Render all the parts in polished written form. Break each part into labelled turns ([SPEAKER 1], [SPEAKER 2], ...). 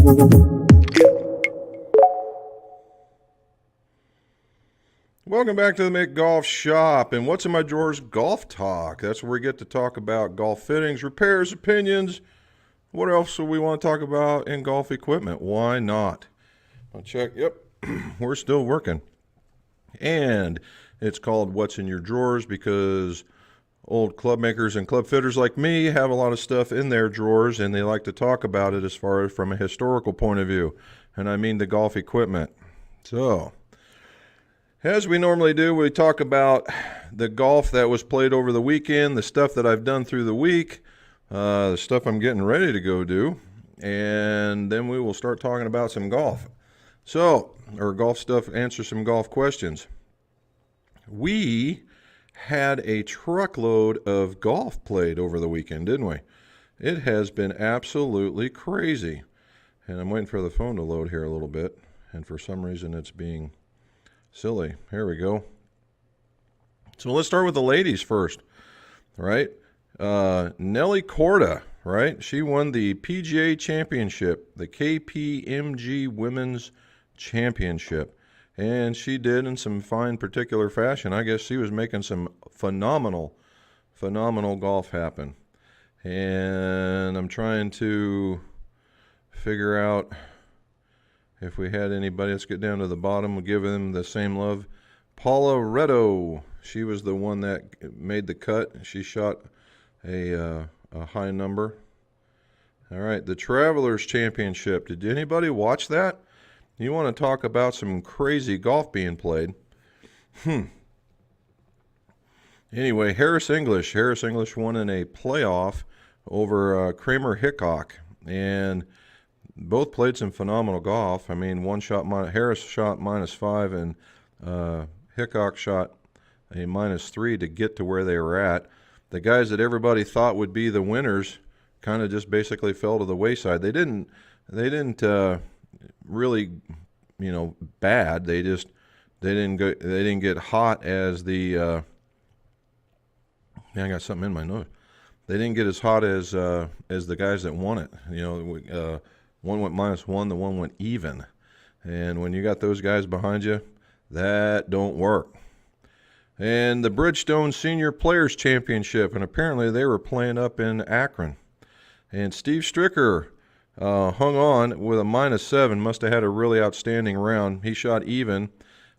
[SPEAKER 1] Welcome back to the Mick Golf Shop, and what's in my drawers? Golf talk. That's where we get to talk about golf fittings, repairs, opinions. What else do we want to talk about in golf equipment? Why not? I'll check. Yep, we're still working. And it's called What's in Your Drawers because old club makers and club fitters like me have a lot of stuff in their drawers, and they like to talk about it as far as from a historical point of view. And I mean the golf equipment. So, as we normally do, we talk about the golf that was played over the weekend, the stuff that I've done through the week, the stuff I'm getting ready to go do, and then we will start talking about some golf. So, or golf stuff, answer some golf questions. We had a truckload of golf played over the weekend, didn't we? It has been absolutely crazy. And I'm waiting for the phone to load here a little bit, and for some reason it's being silly. Here we go. So let's start with the ladies first, right? Nelly Korda, right? She won the PGA Championship, the KPMG Women's Championship, and she did in some fine particular fashion. I guess she was making some phenomenal golf happen. And I'm trying to figure out if we had anybody. Let's get down to the bottom. We'll give them the same love. Paula Reddo. She was the one that made the cut. She shot a high number. All right, the Travelers Championship. Did anybody watch that? You want to talk about some crazy golf being played? Anyway, Harris English. Harris English won in a playoff over Kramer Hickok, and both played some phenomenal golf. I mean, Harris shot -5, and Hickok shot a -3 to get to where they were at. The guys that everybody thought would be the winners kind of just basically fell to the wayside. They didn't really, bad. They didn't get hot as the. I got something in my nose. They didn't get as hot as the guys that won it. One went -1, the one went even. And when you got those guys behind you, that don't work. And the Bridgestone Senior Players Championship, and apparently they were playing up in Akron. And Steve Stricker hung on with a -7, must have had a really outstanding round. He shot even,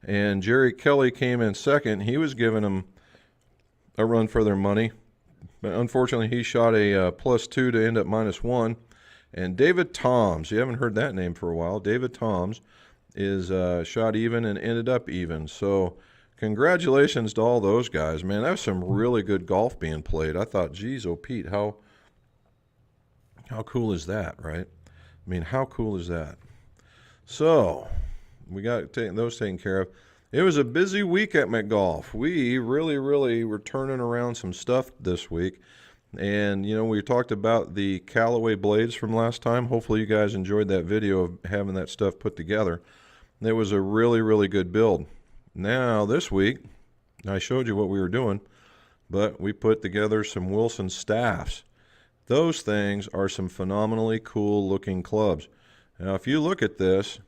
[SPEAKER 1] and Jerry Kelly came in second. He was giving them a run for their money. But unfortunately, he shot a +2 to end up -1. And David Toms, you haven't heard that name for a while. David Toms is shot even and ended up even. So congratulations to all those guys, man. That was some really good golf being played. I thought, geez, oh Pete, how cool is that, right? I mean, how cool is that? So we got those taken care of. It was a busy week at McGolf. We really were turning around some stuff this week. And, we talked about the Callaway blades from last time. Hopefully you guys enjoyed that video of having that stuff put together. It was a really good build. Now, this week, I showed you what we were doing, but we put together some Wilson staffs. Those things are some phenomenally cool looking clubs. Now, if you look at this,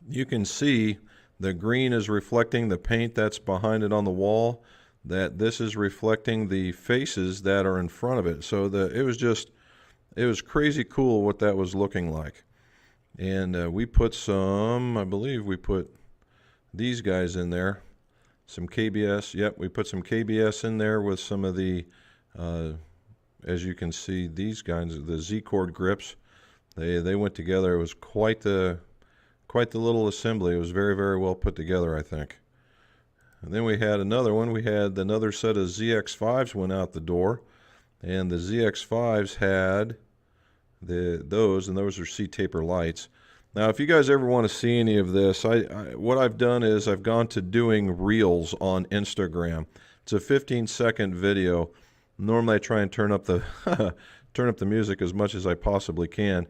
[SPEAKER 1] you can see the green is reflecting the paint that's behind it on the wall, that this is reflecting the faces that are in front of it. So it was crazy cool what that was looking like. And we put I believe we put these guys in there, some KBS. Yep, we put some KBS in there with some of the, as you can see, these guys, the Z-Cord grips. They went together. It was quite the little assembly. It was very well put together, I think. And then we had another one. We had another set of ZX5s went out the door, and the ZX5s had those are C-taper lights. Now, if you guys ever want to see any of this, what I've done is I've gone to doing reels on Instagram. It's a 15-second video. Normally, I try and turn up the music as much as I possibly can,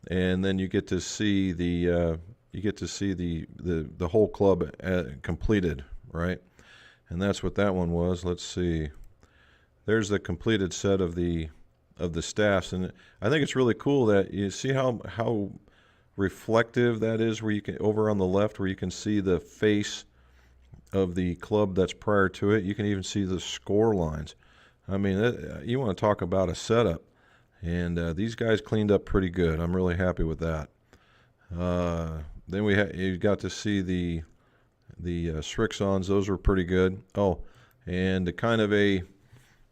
[SPEAKER 1] and then you get to see the whole club completed, right? And that's what that one was. Let's see. There's the completed set of the the staffs, and I think it's really cool that you see how reflective that is, where you can, over on the left, where you can see the face of the club that's prior to it. You can even see the score lines. I mean, you want to talk about a setup, and these guys cleaned up pretty good. I'm really happy with that. Then you got to see the Srixons. Those were pretty good. Oh, and kind of a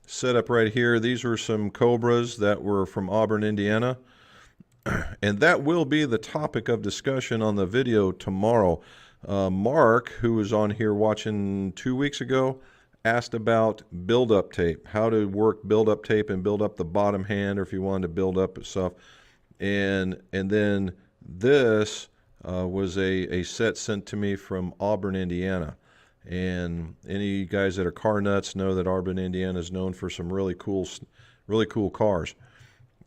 [SPEAKER 1] setup right here. These were some Cobras that were from Auburn, Indiana. And that will be the topic of discussion on the video tomorrow. Mark, who was on here watching 2 weeks ago, asked about build-up tape, how to work build-up tape and build up the bottom hand, or if you wanted to build up stuff. And then this was a set sent to me from Auburn, Indiana. And any guys that are car nuts know that Auburn, Indiana is known for some really cool cars.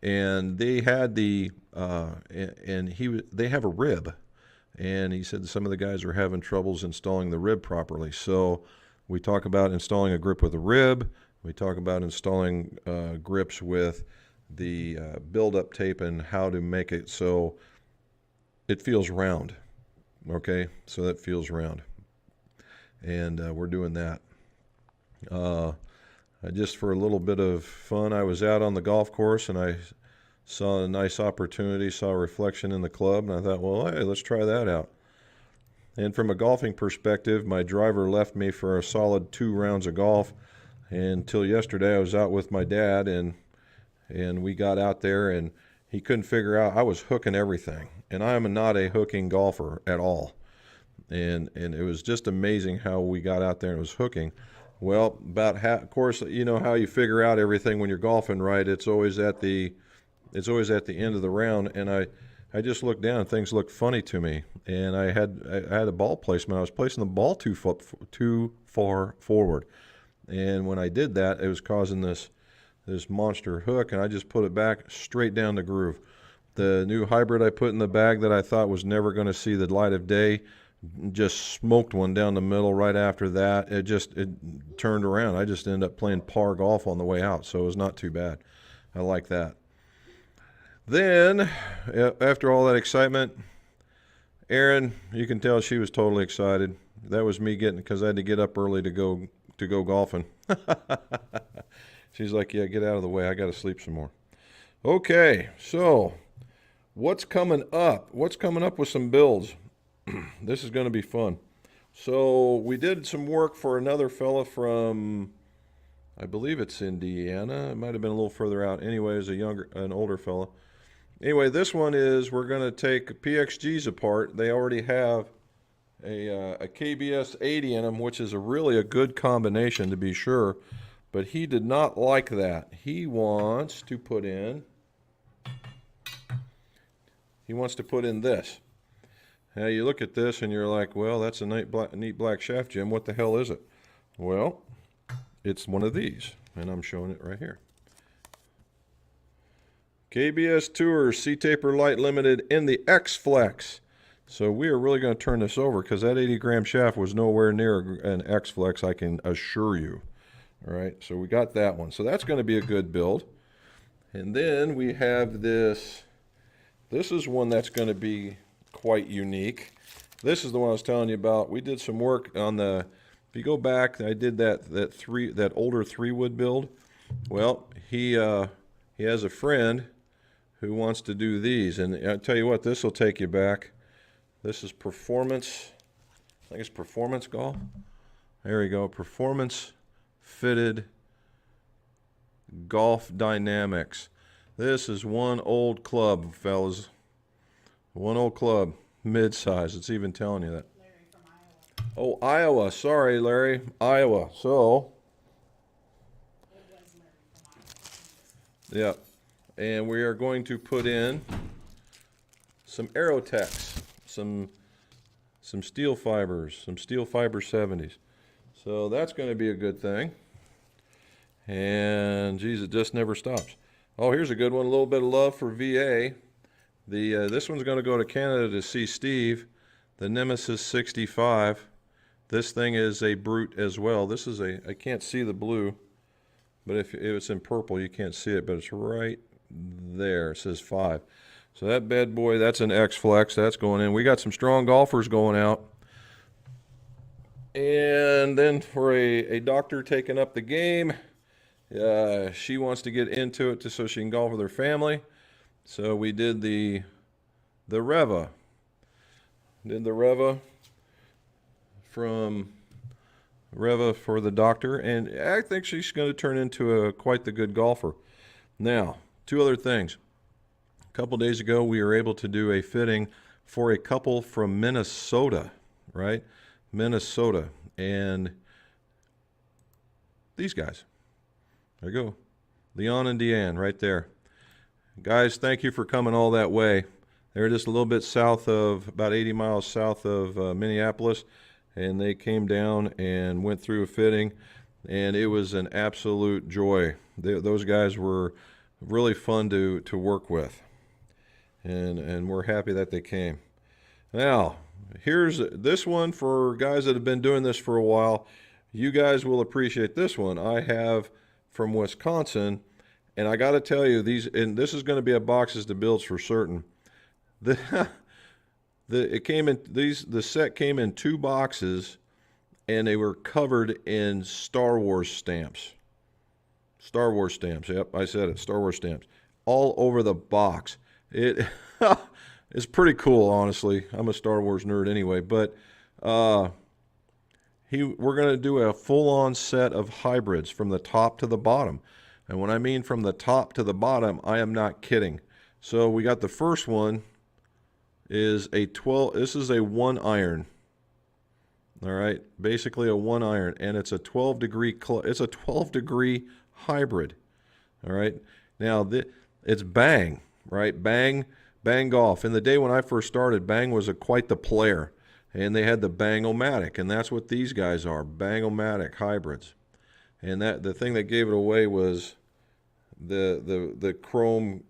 [SPEAKER 1] And they had they have a rib, and he said some of the guys were having troubles installing the rib properly. So we talk about installing a grip with a rib. We talk about installing grips with the build-up tape and how to make it so it feels round. Okay, so that feels round, and we're doing that. Just for a little bit of fun, I was out on the golf course and I saw a nice opportunity, saw a reflection in the club, and I thought, well, hey, let's try that out. And from a golfing perspective, my driver left me for a solid 2 rounds of golf. And until yesterday, I was out with my dad, and we got out there, and he couldn't figure out. I was hooking everything, and I am not a hooking golfer at all. And it was just amazing how we got out there and it was hooking. Well, of course, you know how you figure out everything when you're golfing, right? It's always at the end of the round, and I just looked down and things looked funny to me, and I had a ball placement. I was placing the ball too far forward, and when I did that, it was causing this monster hook, and I just put it back straight down the groove. The new hybrid I put in the bag that I thought was never going to see the light of day just smoked one down the middle right after that. It turned around. I just ended up playing par golf on the way out, so it was not too bad. I like that. Then, after all that excitement, Erin, you can tell she was totally excited. That was me because I had to get up early to go golfing. She's like, yeah, get out of the way. I got to sleep some more. Okay, so what's coming up? What's coming up with some builds? This is going to be fun. So we did some work for another fella from, I believe it's Indiana. It might have been a little further out. Anyway, it's an older fella. Anyway, this one is, we're going to take PXGs apart. They already have a KBS 80 in them, which is really a good combination to be sure. But he did not like that. He wants to put in this. Now you look at this and you're like, well, that's a neat black shaft, Jim. What the hell is it? Well, it's one of these, and I'm showing it right here. KBS Tour C-Taper Light Limited in the X-Flex. So we are really going to turn this over because that 80-gram shaft was nowhere near an X-Flex, I can assure you. All right, so we got that one. So that's going to be a good build. And then we have this. This is one that's going to be quite unique. This is the one I was telling you about. We did some work on the, if you go back, I did that older 3-wood build. Well, he has a friend who wants to do these, and I tell you what, this will take you back. This is Performance, I think it's Performance Golf. There we go, Performance Fitted Golf Dynamics. This is one old club, fellas. One old club, mid-size. It's even telling you that.
[SPEAKER 2] Larry from Iowa.
[SPEAKER 1] Oh, Iowa. Sorry, Larry. Iowa. So.
[SPEAKER 2] It was Larry from Iowa.
[SPEAKER 1] Yeah. And we are going to put in some Aerotex, some steel fibers, some steel fiber 70s. So that's going to be a good thing. And, geez, it just never stops. Oh, here's a good one. A little bit of love for VA. This one's going to go to Canada to see Steve. The Nemesis 65. This thing is a brute as well. This is I can't see the blue, But if it's in purple, you can't see it, but it's right there. It says 5. So that bad boy, that's an X-Flex. That's going in. We got some strong golfers going out. And then for a doctor taking up the game, she wants to get into it so she can golf with her family. So we did the Reva. Did the Reva from Reva for the doctor, and I think she's going to turn into quite the good golfer. Now, 2 other things. A couple days ago, we were able to do a fitting for a couple from Minnesota, right? Minnesota, and these guys. There you go. Leon and Deanne right there. Guys, thank you for coming all that way. They're just a little bit south of, about 80 miles south of Minneapolis, and they came down and went through a fitting, and it was an absolute joy. Those guys were really fun to work with, and we're happy that they came. Now, here's this one for guys that have been doing this for a while. You guys will appreciate this one. I have from Wisconsin, and I got to tell you, and this is going to be a boxes to builds for certain. The set came in 2 boxes, and they were covered in Star Wars stamps. Star Wars stamps. Yep, I said it. Star Wars stamps all over the box. It's pretty cool, honestly. I'm a Star Wars nerd anyway, but we're going to do a full-on set of hybrids from the top to the bottom. And when I mean from the top to the bottom, I am not kidding. So we got the first one is a 12. This is a 1 iron. All right, basically a 1 iron, and it's a 12 degree. It's a 12 degree hybrid. All right. Now it's Bang, right? Bang Golf. In the day when I first started, Bang was quite the player, and they had the Bang-O-Matic, and that's what these guys are, Bang-O-Matic hybrids. And the thing that gave it away was the chrome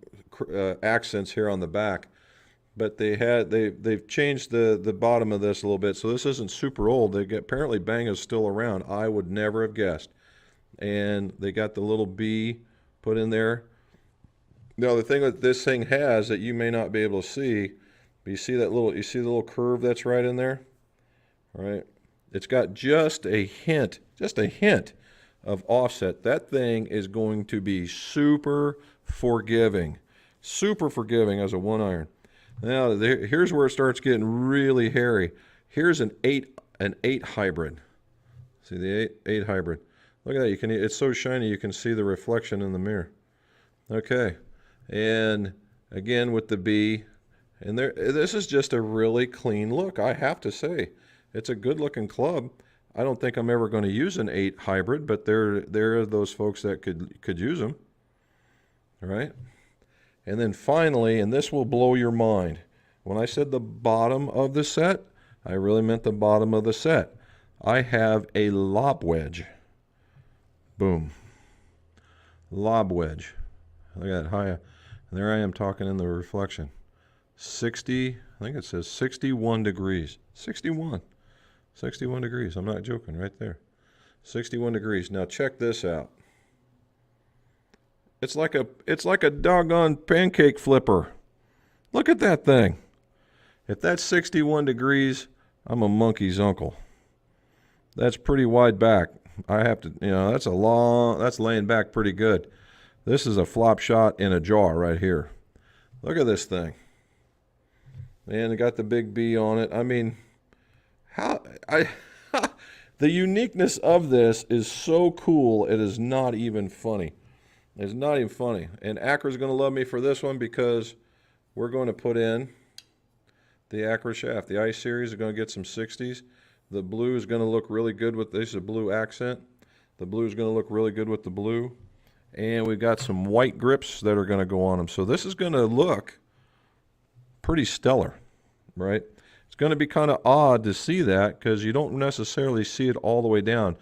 [SPEAKER 1] accents here on the back. But they've changed the bottom of this a little bit, so this isn't super old. Apparently Bang is still around. I would never have guessed. And they got the little B put in there. Now the thing that this thing has that you may not be able to see, but you see the little curve that's right in there? All right. It's got just a hint of offset. That thing is going to be super forgiving as a 1 iron. Now here's where it starts getting really hairy. Here's an 8 hybrid. See the 8 hybrid. Look at that. It's so shiny you can see the reflection in the mirror. Okay. And again with the B, and this is just a really clean look, I have to say. It's a good looking club. I don't think I'm ever going to use an 8 hybrid, but there are those folks that could use them. All right. And then finally, and this will blow your mind, when I said the bottom of the set, I really meant the bottom of the set. I have a lob wedge. Boom. Lob wedge. Look at that high. And there I am talking in the reflection. 60, I think it says 61 degrees. 61 degrees. I'm not joking, right there. 61 degrees. Now check this out. It's like a doggone pancake flipper. Look at that thing. If that's 61 degrees, I'm a monkey's uncle. That's pretty wide back. I have to, that's laying back pretty good. This is a flop shot in a jar right here. Look at this thing. And it got the big B on it. I mean, the uniqueness of this is so cool, it is not even funny. It's not even funny. And Acra's going to love me for this one because we're going to put in the Acra shaft. The Ice Series is going to get some 60s. The blue is going to look really good with this. A blue accent. The blue is going to look really good with the blue. And we've got some white grips that are going to go on them. So this is going to look pretty stellar, right? It's going to be kind of odd to see that because you don't necessarily see it all the way down.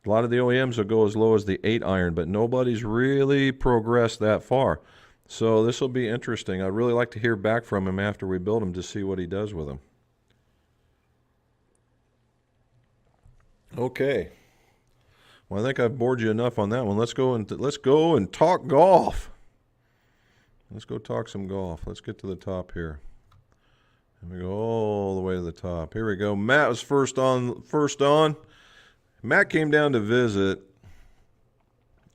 [SPEAKER 1] A lot of the OEMs will go as low as the 8 iron, but nobody's really progressed that far. So this will be interesting. I'd really like to hear back from him after we build him to see what he does with them. Okay. Well, I think I've bored you enough on that one. Let's go and talk golf. Let's go talk some golf. Let's get to the top here. And we go all the way to the top. Here we go. Matt was first on. Matt came down to visit,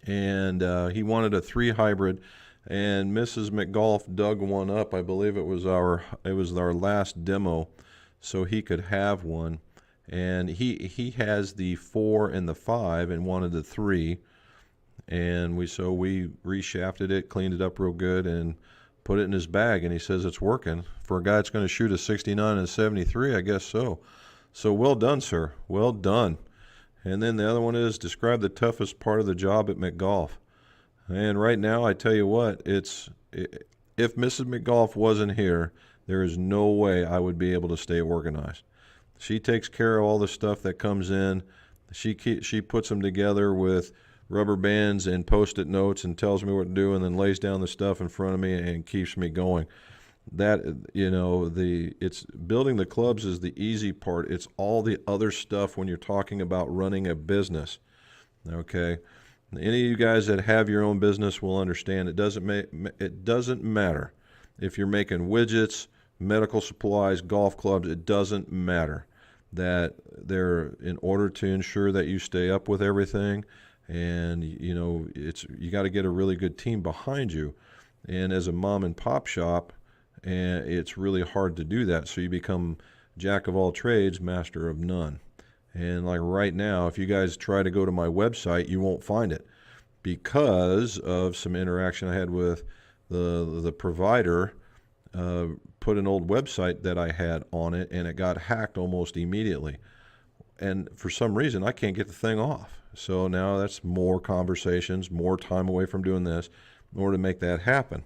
[SPEAKER 1] and he wanted a 3 hybrid, and Mrs. McGolf dug one up. I believe it was our last demo, so he could have one. And he has the 4 and the 5 and wanted the 3. And we reshafted it, cleaned it up real good, and put it in his bag. And he says it's working. For a guy that's going to shoot a 69 and a 73, I guess so. So well done, sir. Well done. And then the other one is describe the toughest part of the job at McGolf. And right now, I tell you what, if Mrs. McGolf wasn't here, there is no way I would be able to stay organized. She takes care of all the stuff that comes in. She puts them together with rubber bands and Post-it notes and tells me what to do, and then lays down the stuff in front of me and keeps me going. That, it's building the clubs is the easy part. It's all the other stuff when you're talking about running a business. Okay, any of you guys that have your own business will understand. It doesn't matter if you're making widgets, medical supplies, golf clubs. It doesn't matter. That they're in order to ensure that you stay up with everything, and you got to get a really good team behind you. And as a mom and pop shop, and it's really hard to do that. So you become jack of all trades, master of none. And like right now, if you guys try to go to my website, you won't find it because of some interaction I had with the provider. Put an old website that I had on it, and it got hacked almost immediately. And for some reason, I can't get the thing off. So now that's more conversations, more time away from doing this in order to make that happen.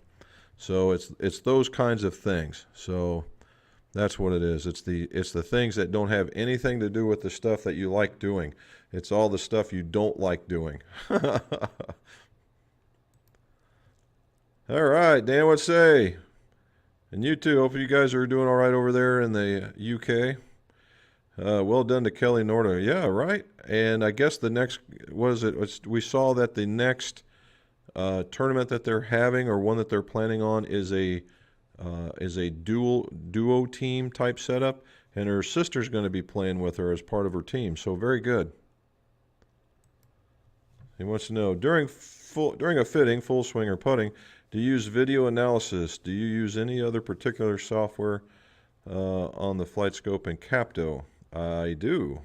[SPEAKER 1] So it's those kinds of things. So that's what it is. It's the things that don't have anything to do with the stuff that you like doing. It's all the stuff you don't like doing. All right, Dan, what say? And you too. Hope you guys are doing all right over there in the UK. Well done to Kelly Norda. Yeah, right. And I guess the next, we saw that the next tournament that they're having, or one that they're planning on, is a duo team type setup, and her sister's going to be playing with her as part of her team. So very good. He wants to know, during a fitting, full swing or putting, do you use video analysis? Do you use any other particular software on the FlightScope and Capto? I do.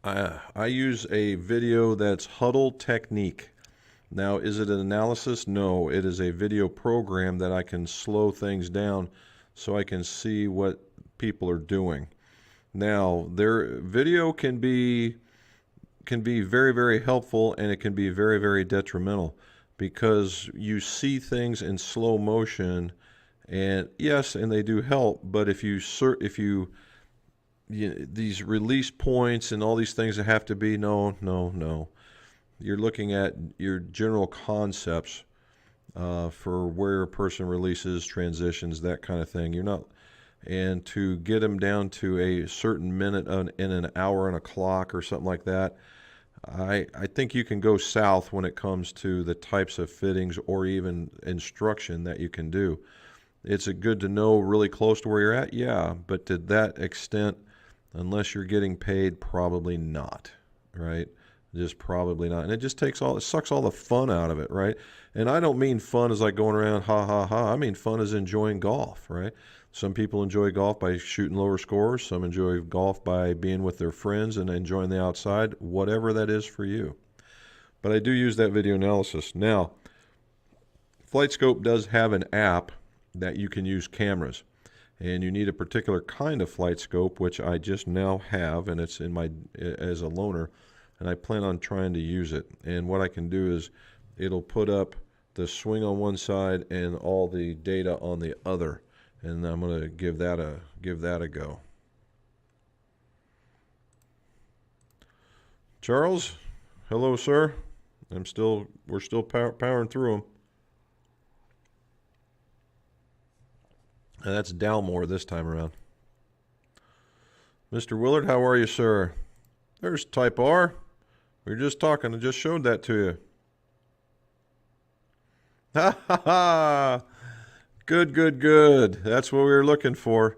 [SPEAKER 1] I use a video that's Huddle Technique. Now, is it an analysis? No, it is a video program that I can slow things down so I can see what people are doing. Now, their video can be very, very helpful, and it can be very, very detrimental because you see things in slow motion, and yes, and they do help, but if you these release points and all these things that have to be, no. You're looking at your general concepts for where a person releases, transitions, that kind of thing. You're not, and to get them down to a certain minute in an hour on a clock or something like that, I think you can go south when it comes to the types of fittings or even instruction that you can do. It's good to know really close to where you're at, yeah, but to that extent, unless you're getting paid, probably not, right? Just probably not. And it just sucks all the fun out of it, right? And I don't mean fun as like going around ha ha ha. I mean fun as enjoying golf, right? Some people enjoy golf by shooting lower scores. Some enjoy golf by being with their friends and enjoying the outside, whatever that is for you. But I do use that video analysis. Now, FlightScope does have an app that you can use cameras. And you need a particular kind of FlightScope, which I just now have, and it's in as a loaner, and I plan on trying to use it. And what I can do is it'll put up the swing on one side and all the data on the other, and I'm going to give that a go. Charles, hello, sir. We're still powering through them. And that's Dalmore this time around. Mr. Willard, how are you, sir? There's Type R. We were just talking. I just showed that to you. Ha ha ha! Good, good, good. That's what we were looking for.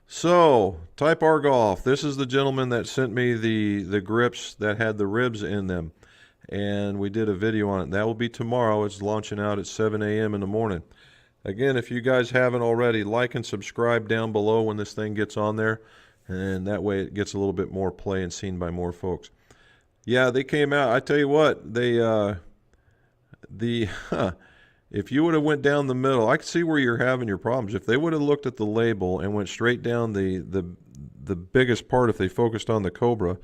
[SPEAKER 1] So, Type R Golf. This is the gentleman that sent me the grips that had the ribs in them. And we did a video on it. That will be tomorrow. It's launching out at 7 a.m. in the morning. Again, if you guys haven't already, like and subscribe down below when this thing gets on there. And that way it gets a little bit more play and seen by more folks. Yeah, they came out. I tell you what, if you would have went down the middle, I could see where you're having your problems. If they would have looked at the label and went straight down the biggest part, if they focused on the Cobra,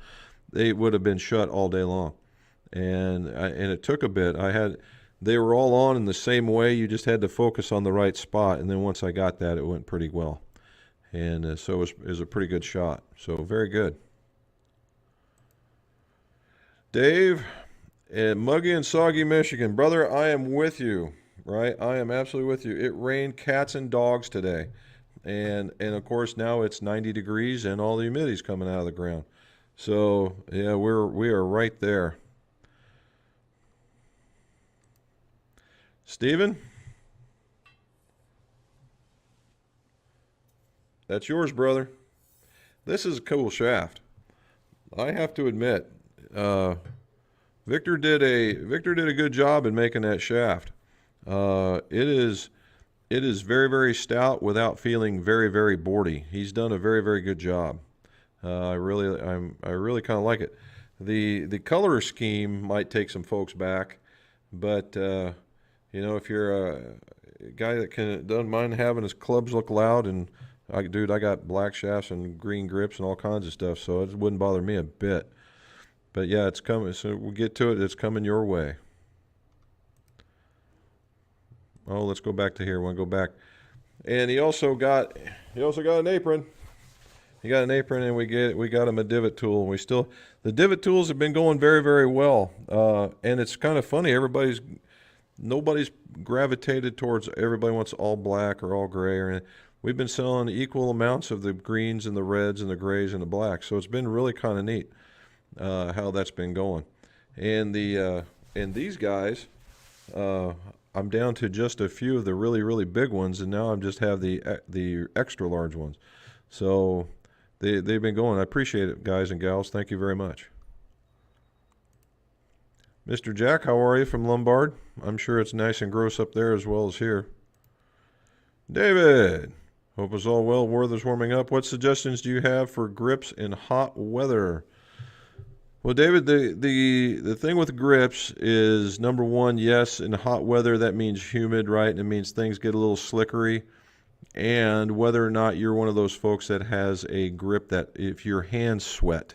[SPEAKER 1] they would have been shut all day long. And it took a bit. They were all on in the same way. You just had to focus on the right spot. And then once I got that, it went pretty well. And so it was a pretty good shot. So very good. Dave, in Muggy and Soggy, Michigan. Brother, I am with you, right? I am absolutely with you. It rained cats and dogs today. And of course, now it's 90 degrees and all the humidity's coming out of the ground. So, yeah, we are right there. Steven? That's yours, brother. This is a cool shaft. I have to admit, Victor did a good job in making that shaft. It is very, very stout without feeling very, very boardy. He's done a very, very good job. I really kind of like it. The color scheme might take some folks back, but you know, if you're a guy that doesn't mind having his clubs look loud, and I got black shafts and green grips and all kinds of stuff, so it wouldn't bother me a bit. But yeah, it's coming. So we'll get to it. It's coming your way. Oh, let's go back to here. Want to go back? And he also got an apron. He got an apron, and we got him a divot tool. The divot tools have been going very, very well. And it's kind of funny. Nobody's gravitated towards. Everybody wants all black or all gray. We've been selling equal amounts of the greens and the reds and the grays and the blacks. So it's been really kind of neat how that's been going. And these guys, I'm down to just a few of the really, really big ones, and now I just have the extra large ones. So they've been going. I appreciate it, guys and gals. Thank you very much. Mr. Jack, how are you from Lombard? I'm sure it's nice and gross up there as well as here. David, hope it's all well. Weather's warming up. What suggestions do you have for grips in hot weather? Well, David, the thing with grips is, number one, yes, in hot weather, that means humid, right? And it means things get a little slickery. And whether or not you're one of those folks that has a grip that if your hands sweat,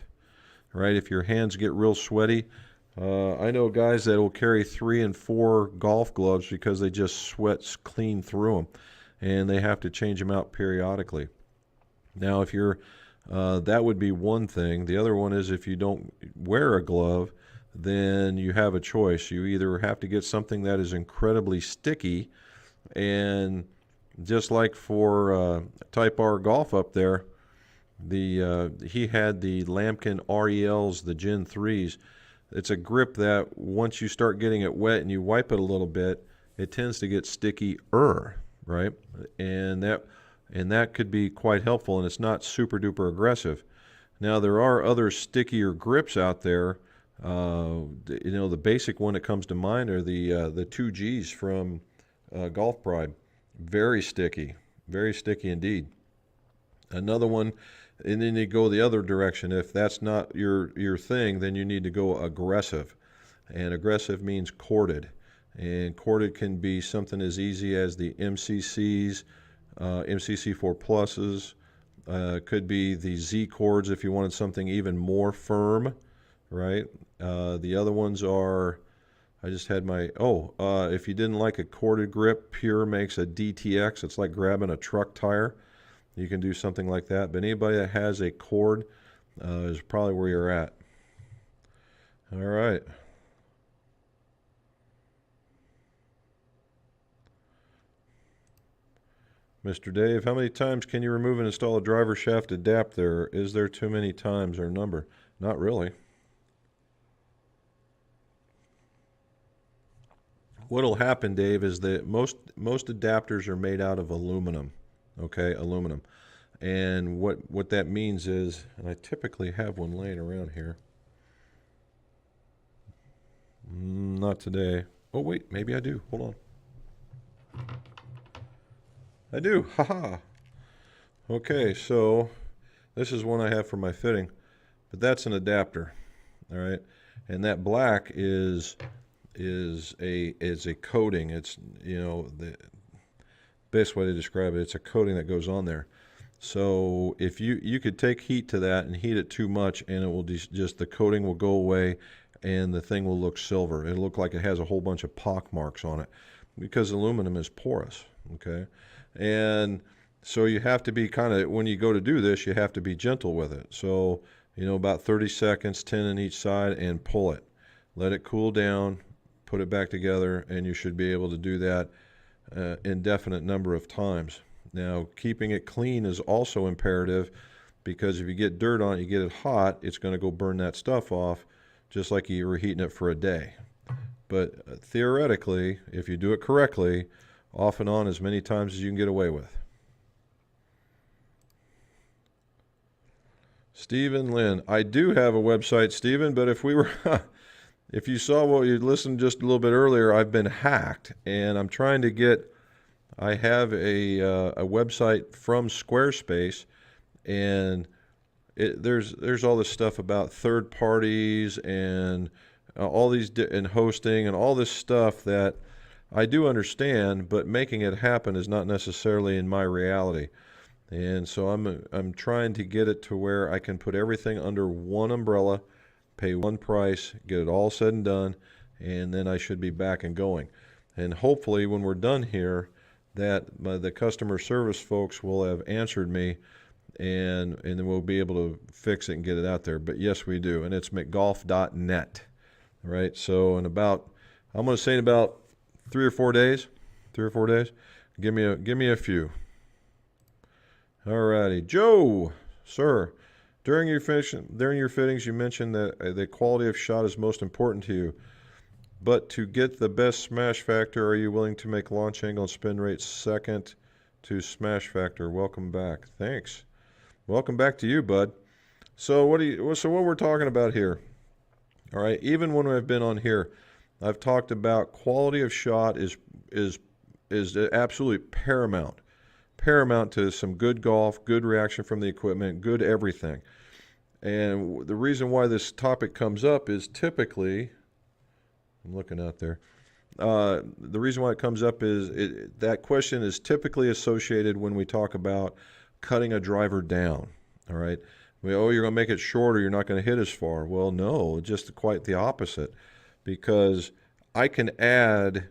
[SPEAKER 1] right? If your hands get real sweaty, I know guys that will carry 3 and 4 golf gloves because they just sweat clean through them, and they have to change them out periodically. Now, if you're that would be one thing. The other one is if you don't wear a glove, then you have a choice. You either have to get something that is incredibly sticky, and just like for Type R Golf up there, he had the Lamkin RELs, the Gen 3s. It's a grip that once you start getting it wet and you wipe it a little bit, it tends to get sticky-er, right? And that could be quite helpful, and it's not super duper aggressive. Now, there are other stickier grips out there. The basic one that comes to mind are the 2Gs from Golf Pride. Very sticky indeed. Another one, and then you go the other direction. If that's not your thing, then you need to go aggressive. And aggressive means corded. And corded can be something as easy as the MCCs, MCC4 pluses, could be the Z cords if you wanted something even more firm, right? The other ones are, I just had if you didn't like a corded grip, Pure makes a DTX. It's like grabbing a truck tire. You can do something like that. But anybody that has a cord is probably where you're at. All right. Mr. Dave, how many times can you remove and install a driver shaft adapter? Is there too many times or number? Not really. What'll happen, Dave, is that most adapters are made out of aluminum. Okay, aluminum. And what that means is, and I typically have one laying around here. Not today. Oh wait, maybe I do. Hold on. I do. Haha. Okay, so this is one I have for my fitting, but that's an adapter. All right, and that black is a coating. It's, you know, the best way to describe it. It's a coating that goes on there. So if you could take heat to that and heat it too much, and it will just the coating will go away, and the thing will look silver. It'll look like it has a whole bunch of pock marks on it, because aluminum is porous. Okay, and so you have to be kind of, when you go to do this, you have to be gentle with it. So, you know, about 30 seconds, 10 on each side, and pull it. Let it cool down, put it back together, and you should be able to do that indefinite number of times. Now, keeping it clean is also imperative, because if you get dirt on it, you get it hot, it's going to go burn that stuff off, just like you were heating it for a day. But theoretically, if you do it correctly, off and on as many times as you can get away with. Stephen Lynn, I do have a website, Stephen, but if we were, if you saw what you listened just a little bit earlier, I've been hacked, and I'm trying to get, I have a website from Squarespace, and there's all this stuff about third parties and all these and hosting and all this stuff that I do understand, but making it happen is not necessarily in my reality. And so I'm trying to get it to where I can put everything under one umbrella, pay one price, get it all said and done, and then I should be back and going. And hopefully when we're done here, that the customer service folks will have answered me, and then we'll be able to fix it and get it out there. But yes, we do, and it's mcgolf.net, right? So I'm going to say in about 3 or 4 days, give me a few. Alrighty, Joe, sir, during your fittings, you mentioned that the quality of shot is most important to you. But to get the best smash factor, are you willing to make launch angle and spin rate second to smash factor? Welcome back. Thanks. Welcome back to you, bud. So what we're talking about here? All right. Even when I've been on here, I've talked about quality of shot is absolutely paramount to some good golf, good reaction from the equipment, good everything. And the reason why this topic comes up is typically, I'm looking out there. The reason why it comes up is that question is typically associated when we talk about cutting a driver down. All right. You're going to make it shorter, you're not going to hit as far. Well, no, just quite the opposite, because I can add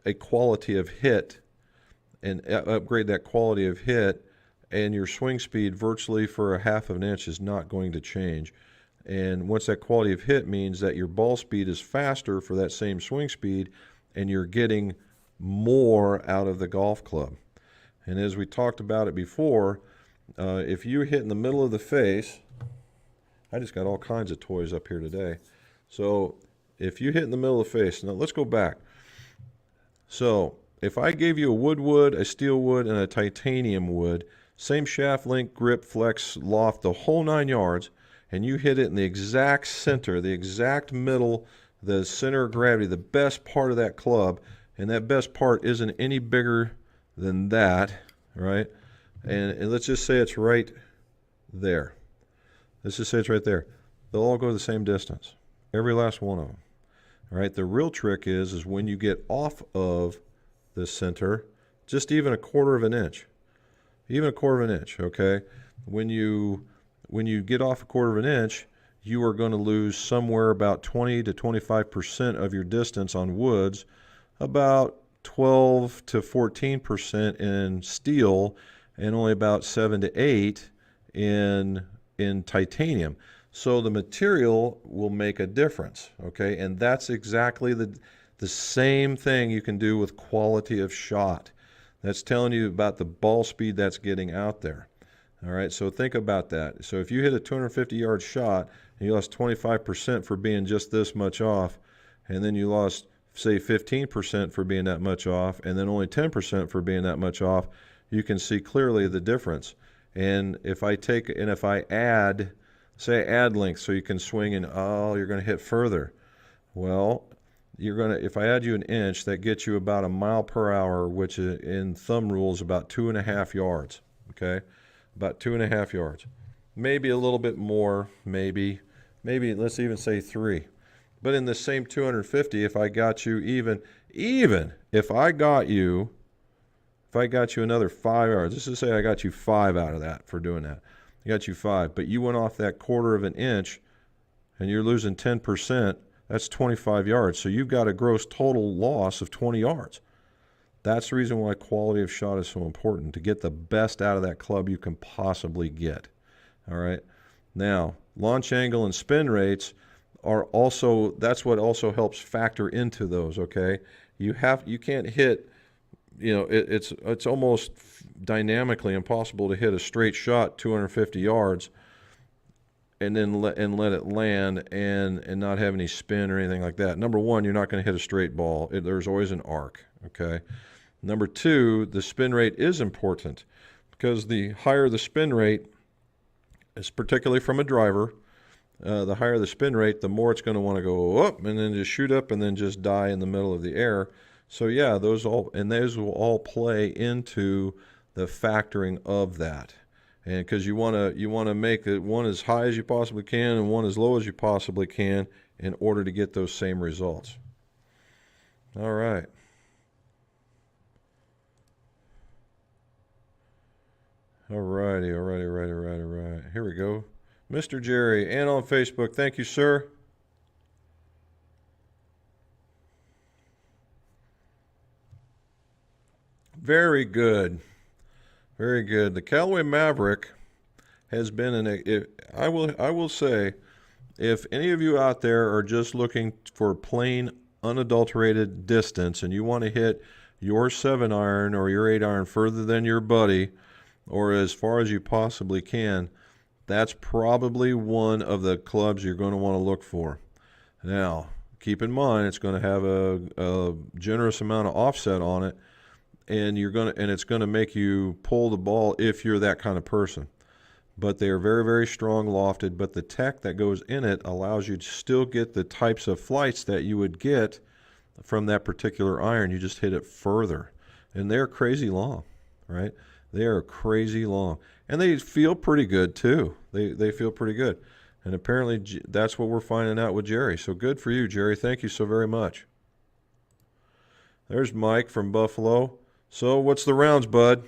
[SPEAKER 1] a quality of hit and upgrade that quality of hit, and your swing speed virtually for a half of an inch is not going to change. And once that quality of hit means that your ball speed is faster for that same swing speed, and you're getting more out of the golf club. And as we talked about it before, if you hit in the middle of the face, I just got all kinds of toys up here today. So if you hit in the middle of the face, now let's go back. So if I gave you a wood, a steel wood, and a titanium wood, same shaft length, grip, flex, loft, the whole 9 yards, and you hit it in the exact center, the exact middle, the center of gravity, the best part of that club, and that best part isn't any bigger than that, right? And let's just say it's right there. Let's just say it's right there. They'll all go the same distance, every last one of them. All right. The real trick is when you get off of the center, just even a quarter of an inch, okay? When you get off a quarter of an inch, you are going to lose somewhere about 20 to 25% of your distance on woods, about 12 to 14% in steel, and only about 7 to 8 in titanium. So the material will make a difference, okay? And that's exactly the same thing you can do with quality of shot. That's telling you about the ball speed that's getting out there. All right, so think about that. So if you hit a 250-yard shot and you lost 25% for being just this much off, and then you lost, say, 15% for being that much off, and then only 10% for being that much off, you can see clearly the difference. And if I add, say, add length, so you can swing and, you're going to hit further. Well, if I add you an inch, that gets you about a mile per hour, which in thumb rule is about 2.5 yards. Okay, about 2.5 yards, maybe a little bit more, maybe let's even say 3. But in the same 250, if I got you even if I got you another 5 yards, let's just say I got you 5 out of that for doing that. I got you 5, but you went off that 1/4 of an inch, and you're losing 10%. That's 25 yards. So you've got a gross total loss of 20 yards. That's the reason why quality of shot is so important, to get the best out of that club you can possibly get. All right. Now, launch angle and spin rates are also, that's what also helps factor into those, okay? You can't hit, it's almost dynamically impossible to hit a straight shot 250 yards and then let it land and not have any spin or anything like that. Number one, you're not going to hit a straight ball. There's always an arc, okay? Number two, the spin rate is important, because the higher the spin rate, is particularly from a driver, the higher the spin rate, the more it's going to want to go up and then just shoot up and then just die in the middle of the air. So yeah, those will all play into the factoring of that. And because you want to make it one as high as you possibly can and one as low as you possibly can in order to get those same results. All right. All righty. Here we go. Mr. Jerry, and on Facebook, thank you, sir. Very good. Very good. The Callaway Maverick has been I will say, if any of you out there are just looking for plain unadulterated distance and you want to hit your 7-iron or your 8-iron further than your buddy, or as far as you possibly can, that's probably one of the clubs you're going to want to look for. Now, keep in mind, it's going to have a generous amount of offset on it, and it's going to make you pull the ball if you're that kind of person. But they are very, very strong lofted, but the tech that goes in it allows you to still get the types of flights that you would get from that particular iron. You just hit it further. And they're crazy long, right? They are crazy long. And they feel pretty good, too. They feel pretty good. And apparently that's what we're finding out with Jerry. So good for you, Jerry. Thank you so very much. There's Mike from Buffalo. So what's the rounds, bud?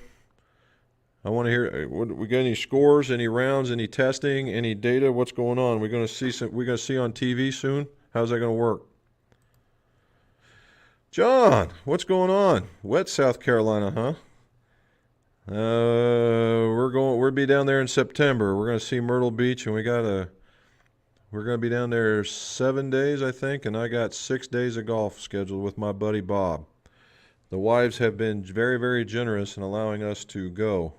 [SPEAKER 1] I want to hear. We got any scores, any rounds, any testing, any data? What's going on? We're going to see on TV soon. How's that going to work? John, what's going on? Wet South Carolina, huh? We'll be down there in September. We're going to see Myrtle Beach, and we're going to be down there 7 days, I think, and I got 6 days of golf scheduled with my buddy Bob. The wives have been very, very generous in allowing us to go.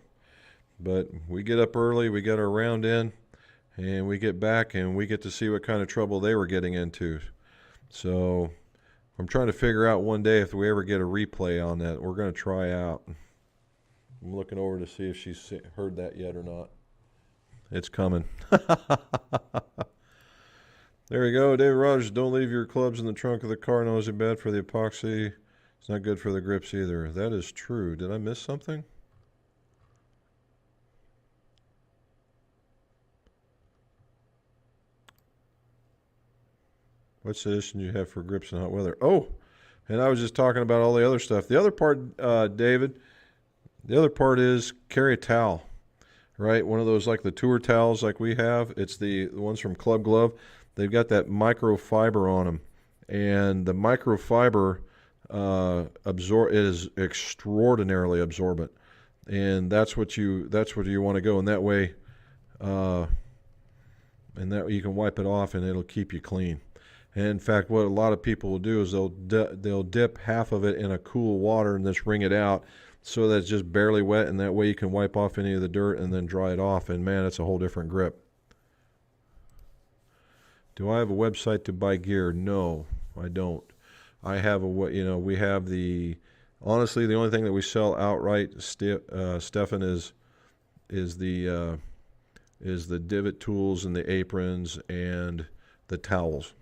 [SPEAKER 1] But we get up early, we get our round in, and we get back, and we get to see what kind of trouble they were getting into. So I'm trying to figure out one day if we ever get a replay on that. We're going to try out. I'm looking over to see if she's heard that yet or not. It's coming. There we go. David Rogers, don't leave your clubs in the trunk of the car. No, is it bad for the epoxy? It's not good for the grips either. That is true. Did I miss something? What suggestion do you have for grips in hot weather? Oh, and I was just talking about all the other stuff. The other part, David, the other part is carry a towel, right? One of those like the tour towels like we have. It's the ones from Club Glove. They've got that microfiber on them. And the microfiber is extraordinarily absorbent. And that's what you want to go. And that way you can wipe it off and it'll keep you clean. And in fact, what a lot of people will do is they'll dip half of it in a cool water and just wring it out so that it's just barely wet, and that way you can wipe off any of the dirt and then dry it off. And man, it's a whole different grip. Do I have a website to buy gear? No, I don't. I have we have honestly, the only thing that we sell outright, Stefan, is the divot tools and the aprons and the towels.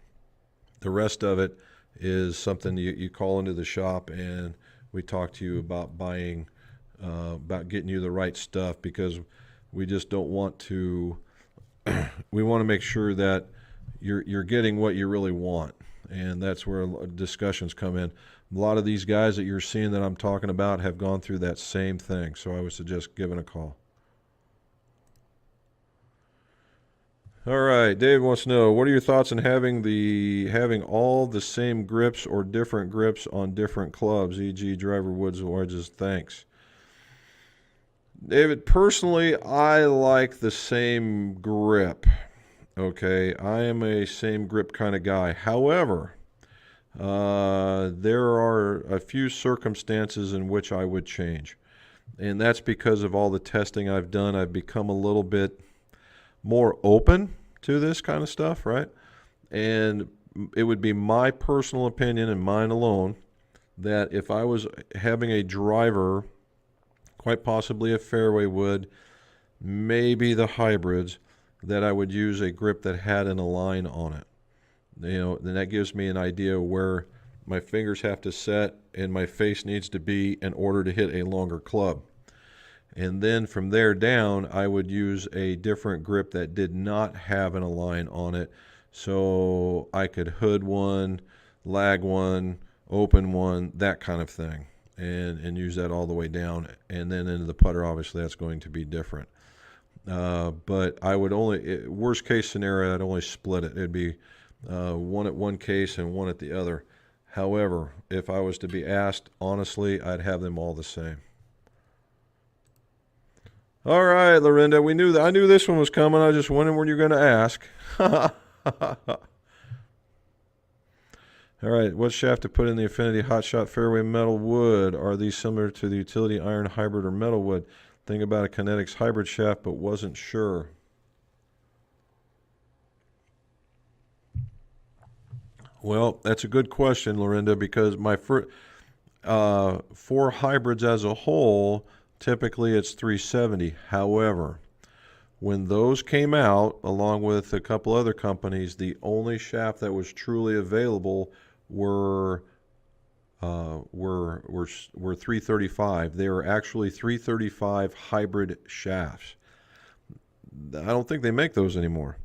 [SPEAKER 1] The rest of it is something you call into the shop, and we talk to you about about getting you the right stuff, because we just don't want to. We want to make sure that you're getting what you really want, and that's where discussions come in. A lot of these guys that you're seeing that I'm talking about have gone through that same thing, so I would suggest giving a call. All right, Dave wants to know, what are your thoughts on having all the same grips or different grips on different clubs, e.g. driver, woods, wedges? Thanks. David, personally, I like the same grip. Okay, I am a same grip kind of guy. However, there are a few circumstances in which I would change. And that's because of all the testing I've done. I've become a little bit more open to this kind of stuff, right? And it would be my personal opinion and mine alone that if I was having a driver, quite possibly a fairway wood, maybe the hybrids, that I would use a grip that had an align on it. Then that gives me an idea where my fingers have to set and my face needs to be in order to hit a longer club. And then from there down, I would use a different grip that did not have an align on it, so I could hood one, lag one, open one, that kind of thing, and use that all the way down. And then into the putter, obviously, that's going to be different. But I would worst case scenario, I'd only split it. It'd be one at one case and one at the other. However, if I was to be asked, honestly, I'd have them all the same. All right, Lorinda, I knew this one was coming. I was just wondering when you're going to ask. All right, what shaft to put in the Affinity Hot Shot Fairway Metal Wood? Are these similar to the Utility Iron Hybrid or Metal Wood? Think about a Kinetics hybrid shaft, but wasn't sure. Well, that's a good question, Lorinda, because for hybrids as a whole, typically it's 370. However, when those came out, along with a couple other companies, the only shaft that was truly available were 335. They were actually 335 hybrid shafts. I don't think they make those anymore,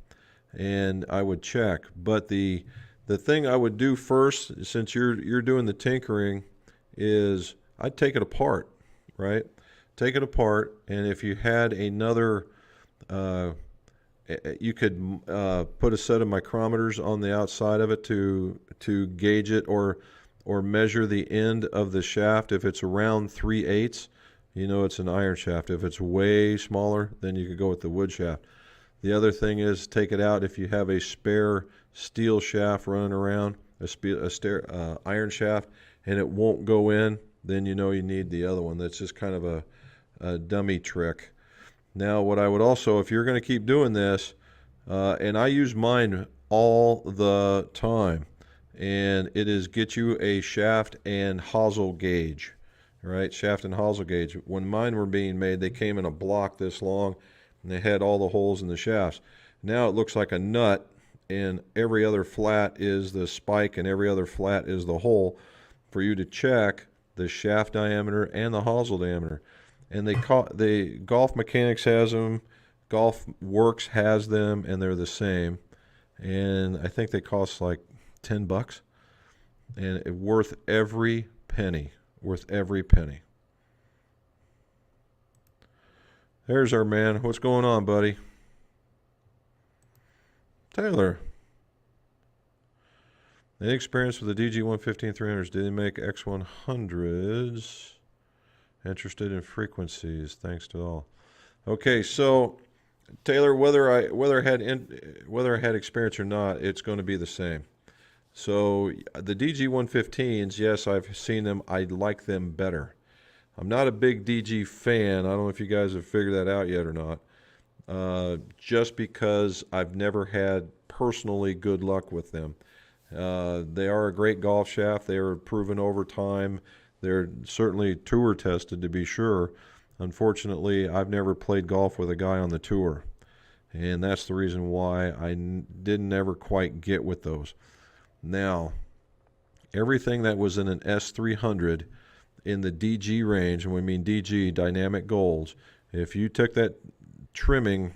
[SPEAKER 1] and I would check. But the thing I would do first, since you're doing the tinkering, is I'd take it apart, right? Take it apart, and if you had another, you could put a set of micrometers on the outside of it to gauge it or measure the end of the shaft. If it's around 3/8, it's an iron shaft. If it's way smaller, then you could go with the wood shaft. The other thing is, take it out. If you have a spare steel shaft running around, iron shaft, and it won't go in, then you need the other one. That's just kind of a dummy trick. Now, what I would also, if you're going to keep doing this, and I use mine all the time, and it is get you a shaft and hosel gauge, right? Shaft and hosel gauge. When mine were being made, they came in a block this long, and they had all the holes in the shafts. Now it looks like a nut, and every other flat is the spike, and every other flat is the hole for you to check the shaft diameter and the hosel diameter. And the Golf Mechanics has them, Golf Works has them, and they're the same. And I think they cost like $10, and it's worth every penny. Worth every penny. There's our man. What's going on, buddy? Taylor. Any experience with the DG115 300s? Do they make X100s? Interested in frequencies. Thanks to all. Okay, so Taylor, whether I had experience or not, it's going to be the same. So the DG 115s, yes, I've seen them. I like them better. I'm not a big DG fan. I don't know if you guys have figured that out yet or not. Just because I've never had personally good luck with them. They are a great golf shaft. They are proven over time. They're certainly tour tested to be sure. Unfortunately, I've never played golf with a guy on the tour. And that's the reason why I didn't ever quite get with those. Now, everything that was in an S300 in the DG range, and we mean DG, dynamic golds, if you took that trimming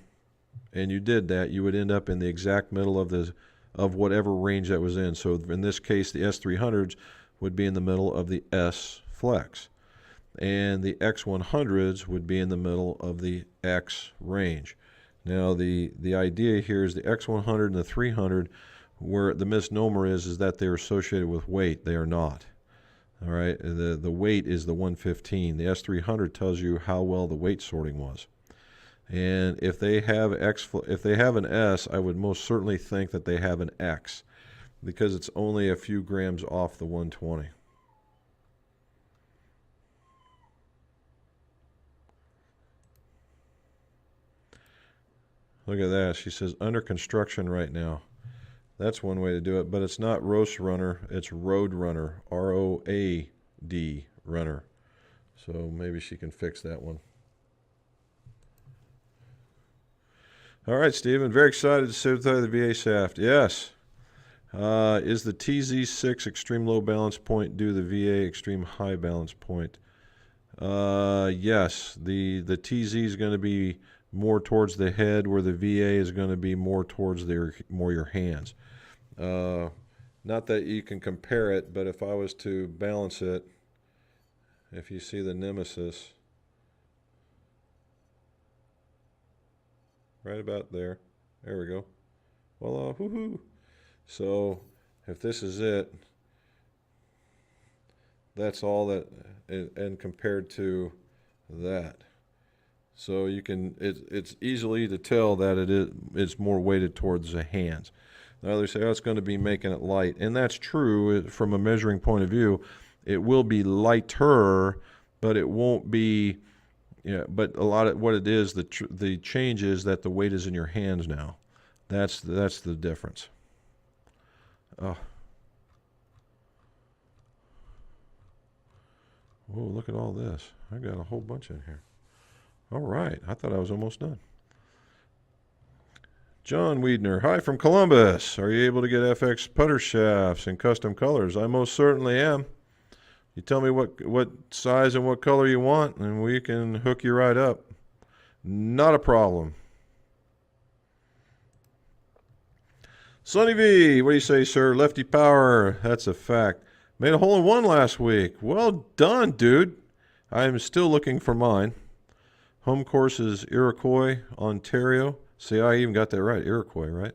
[SPEAKER 1] and you did that, you would end up in the exact middle of whatever range that was in. So in this case, the S300s would be in the middle of the S Flex, and the X100s would be in the middle of the X range. Now the idea here is the X100 and the 300, where the misnomer is that they're associated with weight. They are not. All right, the weight is the 115. The S300 tells you how well the weight sorting was. And if they have an S, I would most certainly think that they have an X, because it's only a few grams off the 120. Look at that. She says under construction right now. That's one way to do it, but it's not Roast Runner, it's Road Runner, R-O-A-D Runner. So maybe she can fix that one. All right, Stephen, very excited to see the VA shaft. Yes. Is the TZ6 extreme low balance point due to the VA extreme high balance point? Yes. The TZ is going to be more towards the head, where the VA is going to be more towards your hands. Not that you can compare it, but if I was to balance it, if you see the Nemesis, right about there. There we go. Voila, woohoo. So if this is it, that's all that, and compared to that. So you can, it's easily to tell that it's more weighted towards the hands. Now they say, oh, it's going to be making it light. And that's true from a measuring point of view. It will be lighter, but it won't be, but a lot of what it is, the change is that the weight is in your hands now. That's the difference. Oh. Whoa, look at all this. I got a whole bunch in here. All right. I thought I was almost done. John Wiedner, hi from Columbus. Are you able to get FX putter shafts in custom colors? I most certainly am. You tell me what size and what color you want, and we can hook you right up. Not a problem. Sonny V, what do you say, sir? Lefty power, that's a fact. Made a hole-in-one last week. Well done, dude. I am still looking for mine. Home course is Iroquois, Ontario. See, I even got that right. Iroquois, right?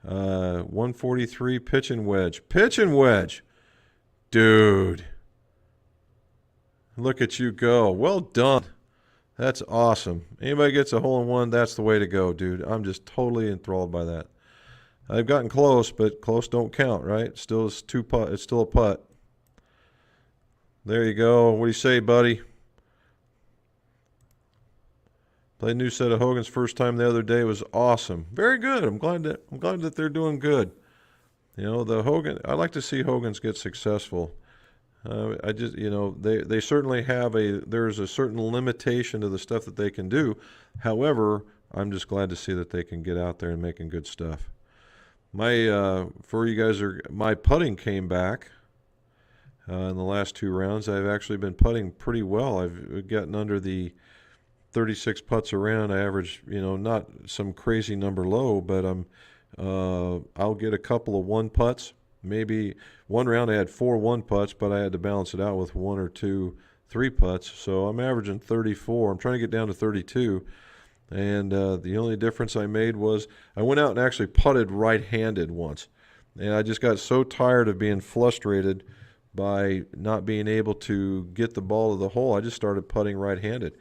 [SPEAKER 1] 143 pitch and wedge. Pitch and wedge. Dude. Look at you go. Well done. That's awesome. Anybody gets a hole-in-one, that's the way to go, dude. I'm just totally enthralled by that. I've gotten close, but close don't count, right? Still, it's still a putt. There you go. What do you say, buddy? Played a new set of Hogan's first time the other day. It was awesome. Very good. I'm glad that they're doing good. You know, the Hogan. I like to see Hogan's get successful. I just, they certainly have there's a certain limitation to the stuff that they can do. However, I'm just glad to see that they can get out there and making good stuff. My putting came back in the last two rounds. I've actually been putting pretty well. I've gotten under the 36 putts around. I average, not some crazy number low, but I'll get a couple of one putts. Maybe one round I had 4 one putts, but I had to balance it out with 1 or 2 3 putts. So I'm averaging 34. I'm trying to get down to 32. And the only difference I made was I went out and actually putted right-handed once. And I just got so tired of being frustrated by not being able to get the ball to the hole. I just started putting right-handed.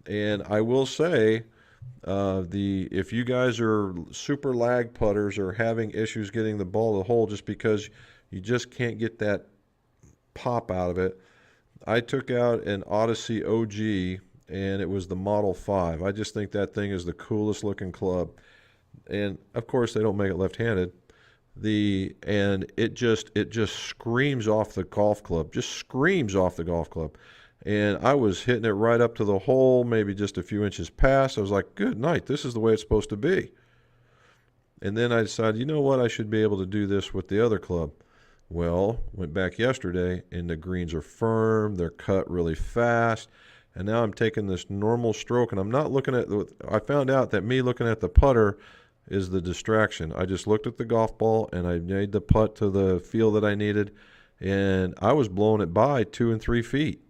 [SPEAKER 1] And I will say If you guys are super lag putters or having issues getting the ball to the hole just because you just can't get that pop out of it, I took out an Odyssey OG and it was the Model 5. I just think that thing is the coolest looking club. And of course they don't make it left-handed. It just screams off the golf club. Just screams off the golf club. And I was hitting it right up to the hole, maybe just a few inches past. I was like, good night. This is the way it's supposed to be. And then I decided, you know what? I should be able to do this with the other club. Well, went back yesterday, and the greens are firm. They're cut really fast. And now I'm taking this normal stroke, and I'm not looking at I found out that me looking at the putter is the distraction. I just looked at the golf ball, and I made the putt to the feel that I needed, and I was blowing it by 2 and 3 feet.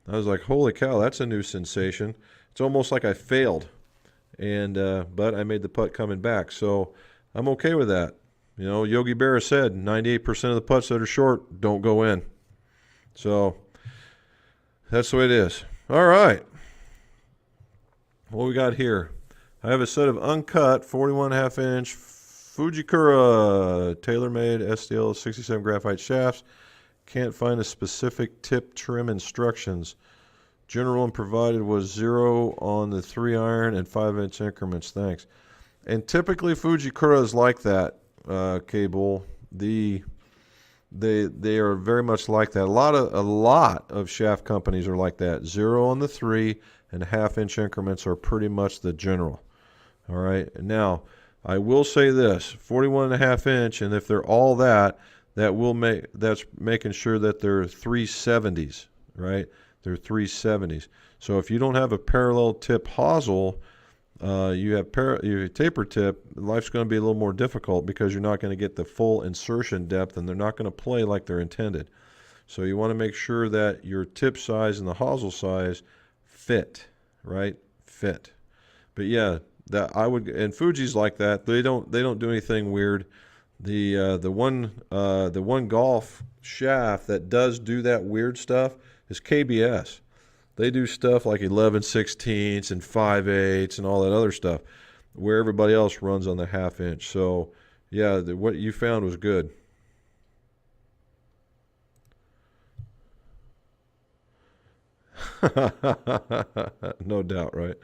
[SPEAKER 1] I was like, holy cow, that's a new sensation. It's almost like I failed, and but I made the putt coming back, so I'm okay with that. You know, Yogi Berra said 98% of the putts that are short don't go in. So that's the way it is. All right. What we got here? I have a set of uncut 41.5 inch Fujikura TaylorMade STL 67 graphite shafts. Can't find a specific tip trim instructions. General one provided was 0 on the 3-iron and 5-inch increments. Thanks. And typically Fujikura is like that, Cable. They are very much like that. A lot of shaft companies are like that. 0 on the 3 and 1/2-inch increments are pretty much the general. All right. Now, I will say this: 41.5 inch, and if they're all that, that's making sure that they're 370s, right? They're 370s. So if you don't have a parallel tip hosel, you have taper tip, life's going to be a little more difficult because you're not going to get the full insertion depth, and they're not going to play like they're intended. So you want to make sure that your tip size and the hosel size fit, right? Fit. But yeah, that I would, and Fuji's like that. They don't do anything weird. The one golf shaft that does do that weird stuff is KBS. They do stuff like 11/16 and 5/8 and all that other stuff, where everybody else runs on the 1/2 inch. So yeah, what you found was good. No doubt, right?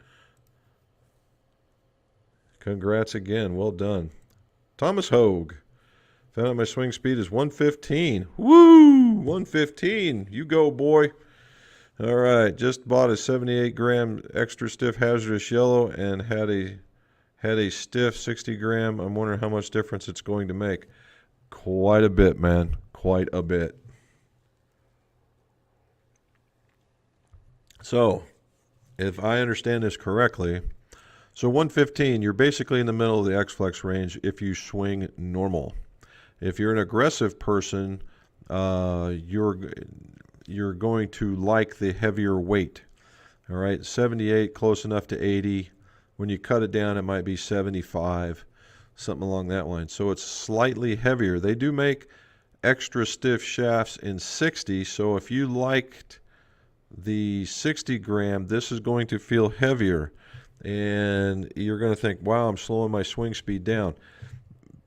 [SPEAKER 1] Congrats again. Well done. Thomas Hogue. Found out my swing speed is 115. Woo! 115. You go, boy. All right. Just bought a 78-gram extra stiff hazardous yellow and had a stiff 60-gram. I'm wondering how much difference it's going to make. Quite a bit, man. Quite a bit. So, if I understand this correctly, so 115, you're basically in the middle of the X-Flex range if you swing normal. If you're an aggressive person, you're going to like the heavier weight. All right, 78, close enough to 80. When you cut it down, it might be 75, something along that line. So it's slightly heavier. They do make extra stiff shafts in 60, so if you liked the 60 gram, this is going to feel heavier. And you're going to think, wow, I'm slowing my swing speed down.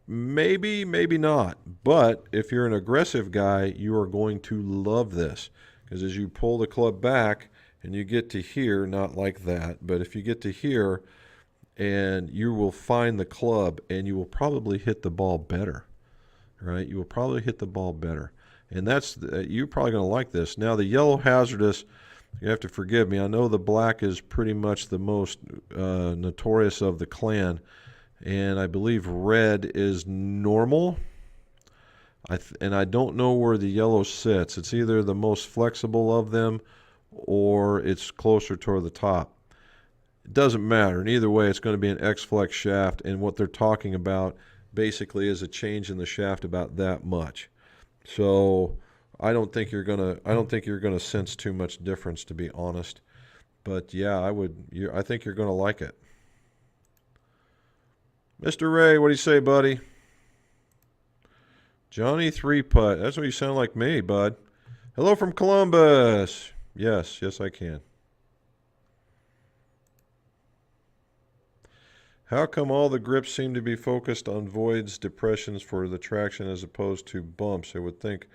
[SPEAKER 1] Maybe, maybe not. But if you're an aggressive guy, you are going to love this. Because as you pull the club back and you get to here, not like that, but if you get to here, and you will find the club and you will probably hit the ball better. Right? You will probably hit the ball better. And you're probably going to like this. Now, the yellow hazardous, you have to forgive me. I know the black is pretty much the most notorious of the clan, and I believe red is normal. And I don't know where the yellow sits. It's either the most flexible of them or it's closer toward the top. It doesn't matter. And either way, it's going to be an X-Flex shaft, and what they're talking about basically is a change in the shaft about that much. So I don't think you're gonna sense too much difference, to be honest. But yeah, I think you're gonna like it. Mr. Ray, what do you say, buddy? Johnny 3-putt. That's what you sound like me, bud. Hello from Columbus. Yes, I can. How come all the grips seem to be focused on voids, depressions for the traction as opposed to bumps? I would think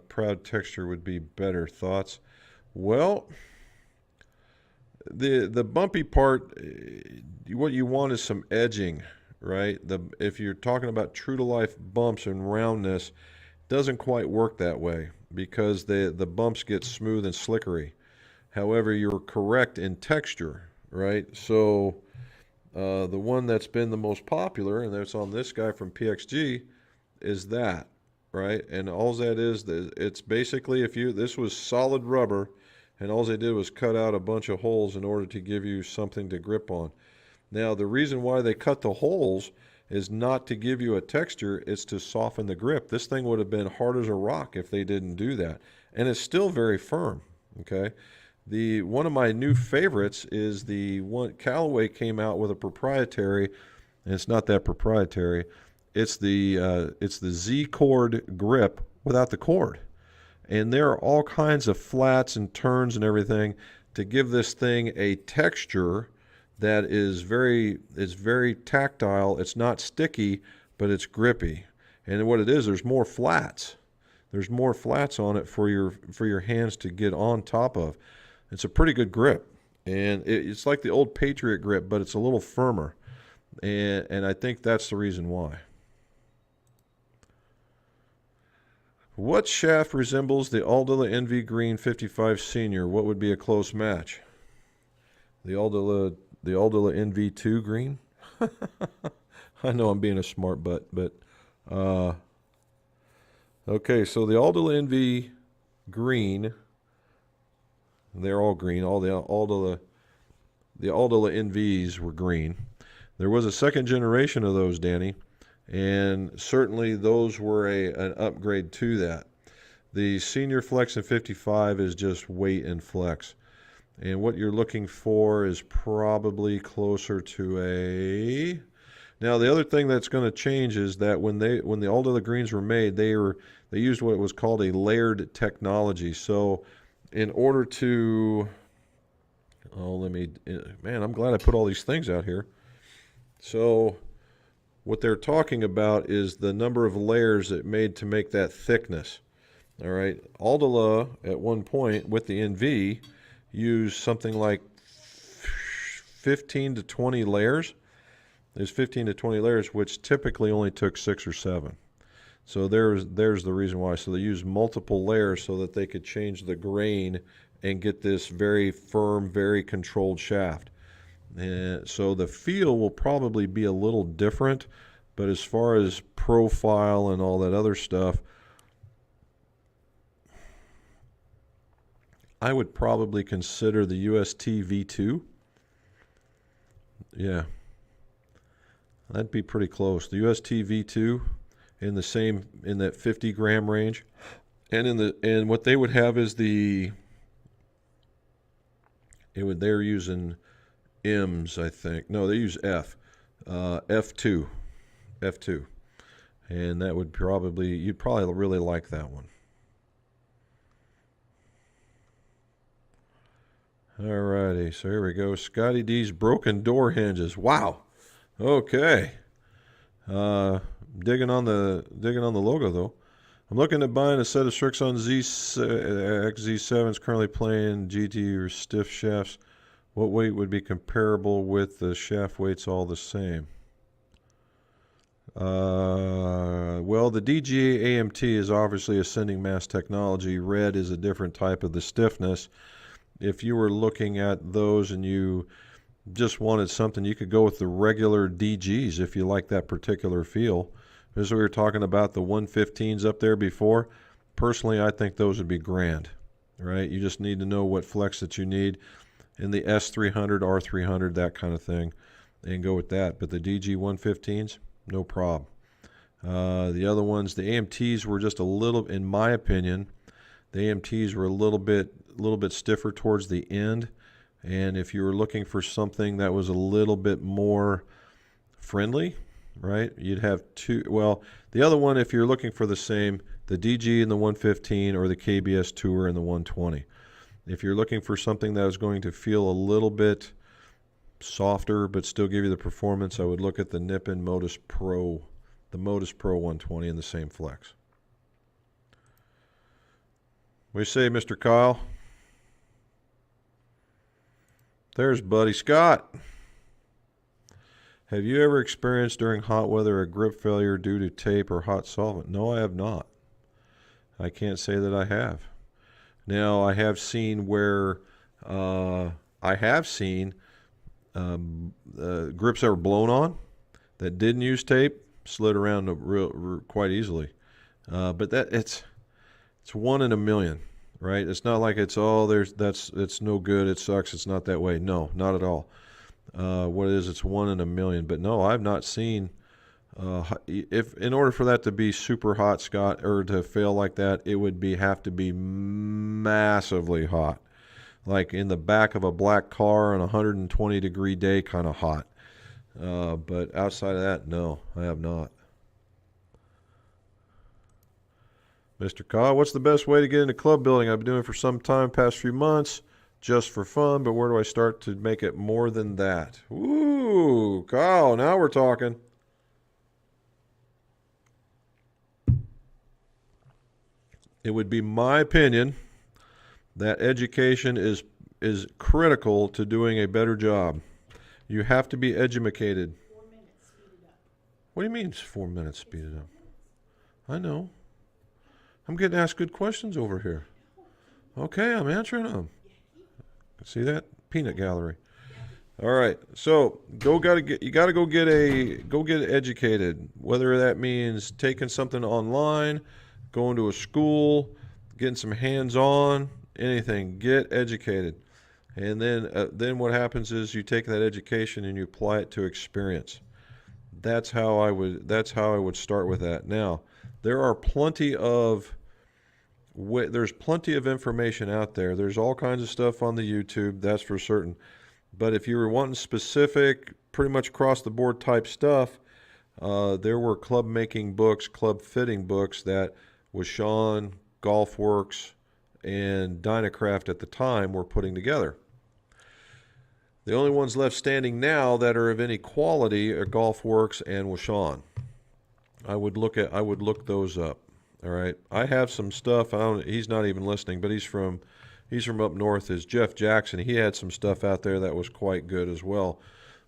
[SPEAKER 1] proud texture would be better. Thoughts? Well, the bumpy part, what you want is some edging, right? If you're talking about true to life bumps and roundness, doesn't quite work that way because the bumps get smooth and slickery. However, you're correct in texture, right? So the one that's been the most popular, and that's on this guy from PXG, is that, right? And all that is, it's basically this was solid rubber, and all they did was cut out a bunch of holes in order to give you something to grip on. Now, the reason why they cut the holes is not to give you a texture, it's to soften the grip. This thing would have been hard as a rock if they didn't do that. And it's still very firm, okay? One of my new favorites is the one Callaway came out with a proprietary, and it's not that proprietary. It's the Z cord grip without the cord. And there are all kinds of flats and turns and everything to give this thing a texture that is very tactile. It's not sticky, but it's grippy. And what it is, there's more flats. There's more flats on it for your hands to get on top of. It's a pretty good grip. And it's like the old Patriot grip, but it's a little firmer. And I think that's the reason why. What shaft resembles the Aldila NV Green 55 Senior? What would be a close match? The Aldila NV2 Green? I know I'm being a smart butt, but okay, so the Aldila NV Green, they're all green. All the Aldila NVs were green. There was a second generation of those, Danny, and certainly those were an upgrade to that. The Senior Flex in 55 is just weight and flex. And what you're looking for is probably closer to a... Now, the other thing that's going to change is that when the Aldila Greens were made, they used what was called a layered technology. So in order to... Man, I'm glad I put all these things out here. So what they're talking about is the number of layers it made to make that thickness. All right. Aldila, at one point, with the NV, used something like 15 to 20 layers. There's 15 to 20 layers, which typically only took 6 or 7. So there's the reason why. So they used multiple layers so that they could change the grain and get this very firm, very controlled shaft. And so the feel will probably be a little different, but as far as profile and all that other stuff, I would probably consider the UST V2. Yeah, that'd be pretty close. The UST V2 in that 50 gram range, and what they would have is they're using M's, I think. No, they use F2, and that would you'd probably really like that one. Alrighty, so here we go. Scotty D's broken door hinges. Wow. Okay. Digging on the logo though. I'm looking at buying a set of Srixon XZ7s currently playing GT or stiff shafts. What weight would be comparable with the shaft weights all the same? Well, the DGA AMT is obviously ascending mass technology. Red is a different type of the stiffness. If you were looking at those and you just wanted something, you could go with the regular DGs if you like that particular feel. As we were talking about the 115s up there before, personally I think those would be grand, right? You just need to know what flex that you need in the S300, R300, that kind of thing, and go with that. But the DG 115s, no problem. The other ones, the AMTs were just a little, in my opinion, the AMTs were a little bit stiffer towards the end. And if you were looking for something that was a little bit more friendly, right, you'd have two. Well, the other one, if you're looking for the same, the DG and the 115 or the KBS Tour and the 120. If you're looking for something that is going to feel a little bit softer but still give you the performance, I would look at the Nippon Modus Pro, the Modus Pro 120 in the same flex. What do you say, Mr. Kyle? There's Buddy Scott. Have you ever experienced during hot weather a grip failure due to tape or hot solvent? No, I have not. I can't say that I have. Now, I have seen where grips that were blown on that didn't use tape slid around quite easily. But it's one in a million, right? It's not like it's it's no good, it sucks, it's not that way. No, not at all. What it is, it's one in a million. But no, I've not seen. If in order for that to be super hot, Scott, or to fail like that, it would have to be massively hot, like in the back of a black car on a 120-degree day, kind of hot. But outside of that, no, I have not. Mr. Kyle, what's the best way to get into club building? I've been doing it for some time, past few months, just for fun, but where do I start to make it more than that? Ooh, Kyle, now we're talking. It would be my opinion that education is critical to doing a better job. You have to be educated.
[SPEAKER 2] 4 minutes, speed it up.
[SPEAKER 1] What do you mean 4 minutes speed it up? I know. I'm getting asked good questions over here. Okay, I'm answering them. See that? Peanut gallery. All right. So you got to go get educated. Whether that means taking something online, going to a school, getting some hands-on, anything. Get educated, and then what happens is you take that education and you apply it to experience. That's how I would start with that. Now, there's plenty of information out there. There's all kinds of stuff on the YouTube, that's for certain. But if you were wanting specific, pretty much across the board type stuff, there were club making books, club fitting books that Washon, Golfworks, and Dynacraft at the time were putting together. The only ones left standing now that are of any quality are Golfworks and Washon. I would look those up. All right. I have some stuff. He's not even listening, but he's from up north. Is Jeff Jackson? He had some stuff out there that was quite good as well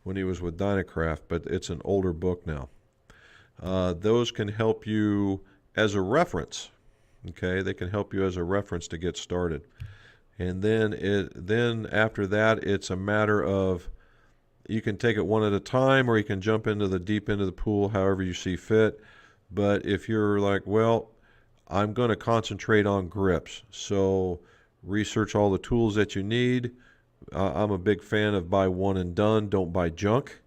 [SPEAKER 1] when he was with Dynacraft, but it's an older book now. Those can help you as a reference. Okay, they can help you as a reference to get started. And then after that, it's a matter of, you can take it one at a time, or you can jump into the deep end of the pool, however you see fit. But if you're like, well, I'm going to concentrate on grips, so research all the tools that you need. I'm a big fan of buy one and done, don't buy junk,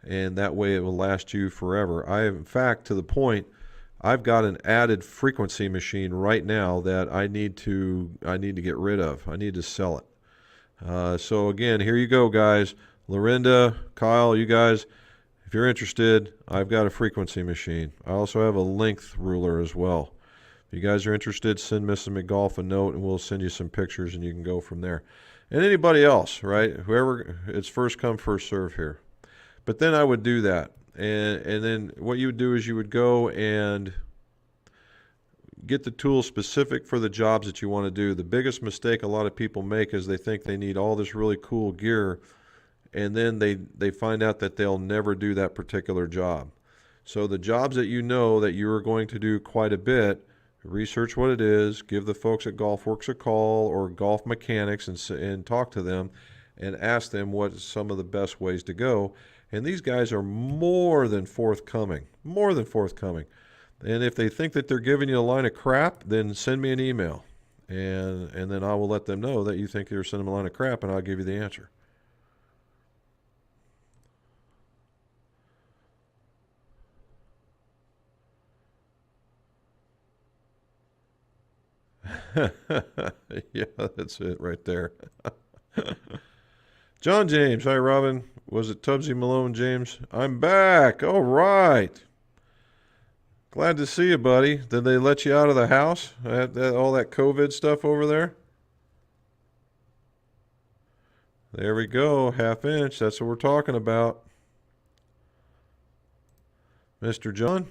[SPEAKER 1] and that way it will last you forever. In fact, to the point, I've got an added frequency machine right now that I need to get rid of. I need to sell it. So again, here you go, guys. Lorinda, Kyle, you guys, if you're interested, I've got a frequency machine. I also have a length ruler as well. If you guys are interested, send Mrs. McGolf a note, and we'll send you some pictures, and you can go from there. And anybody else, right? Whoever, it's first come, first serve here. But then I would do that. And then what you would do is you would go and get the tools specific for the jobs that you want to do. The biggest mistake a lot of people make is they think they need all this really cool gear, and then they find out that they'll never do that particular job. So the jobs that you know that you are going to do quite a bit, research what it is, give the folks at Golfworks a call or Golf Mechanics and talk to them and ask them what some of the best ways to go. And these guys are more than forthcoming. And if they think that they're giving you a line of crap, then send me an email. And then I will let them know that you think you're sending them a line of crap, and I'll give you the answer. Yeah, that's it right there. John James, hi Robin. Was it Tubbsy Malone James? I'm back. All right. Glad to see you, buddy. Did they let you out of the house? All that COVID stuff over there? There we go. Half inch. That's what we're talking about. Mr. John.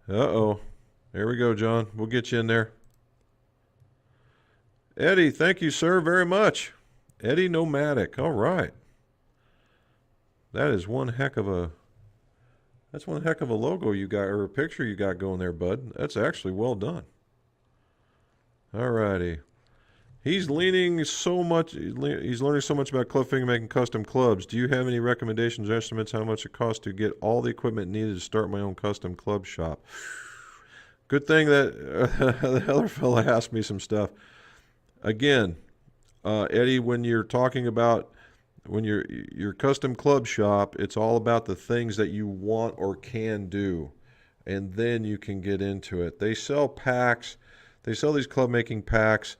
[SPEAKER 1] Uh-oh. There we go, John. We'll get you in there. Eddie, thank you, sir, very much. Eddie Nomadic. All right. That is one heck of a logo you got, or a picture you got going there, bud. That's actually well done. All righty. He's learning so much about club fitting, making custom clubs. Do you have any recommendations or estimates how much it costs to get all the equipment needed to start my own custom club shop? Good thing that the other fella asked me some stuff. Again, Eddie, when you're talking about when your custom club shop, it's all about the things that you want or can do, and then you can get into it. They sell packs. They sell these club making packs.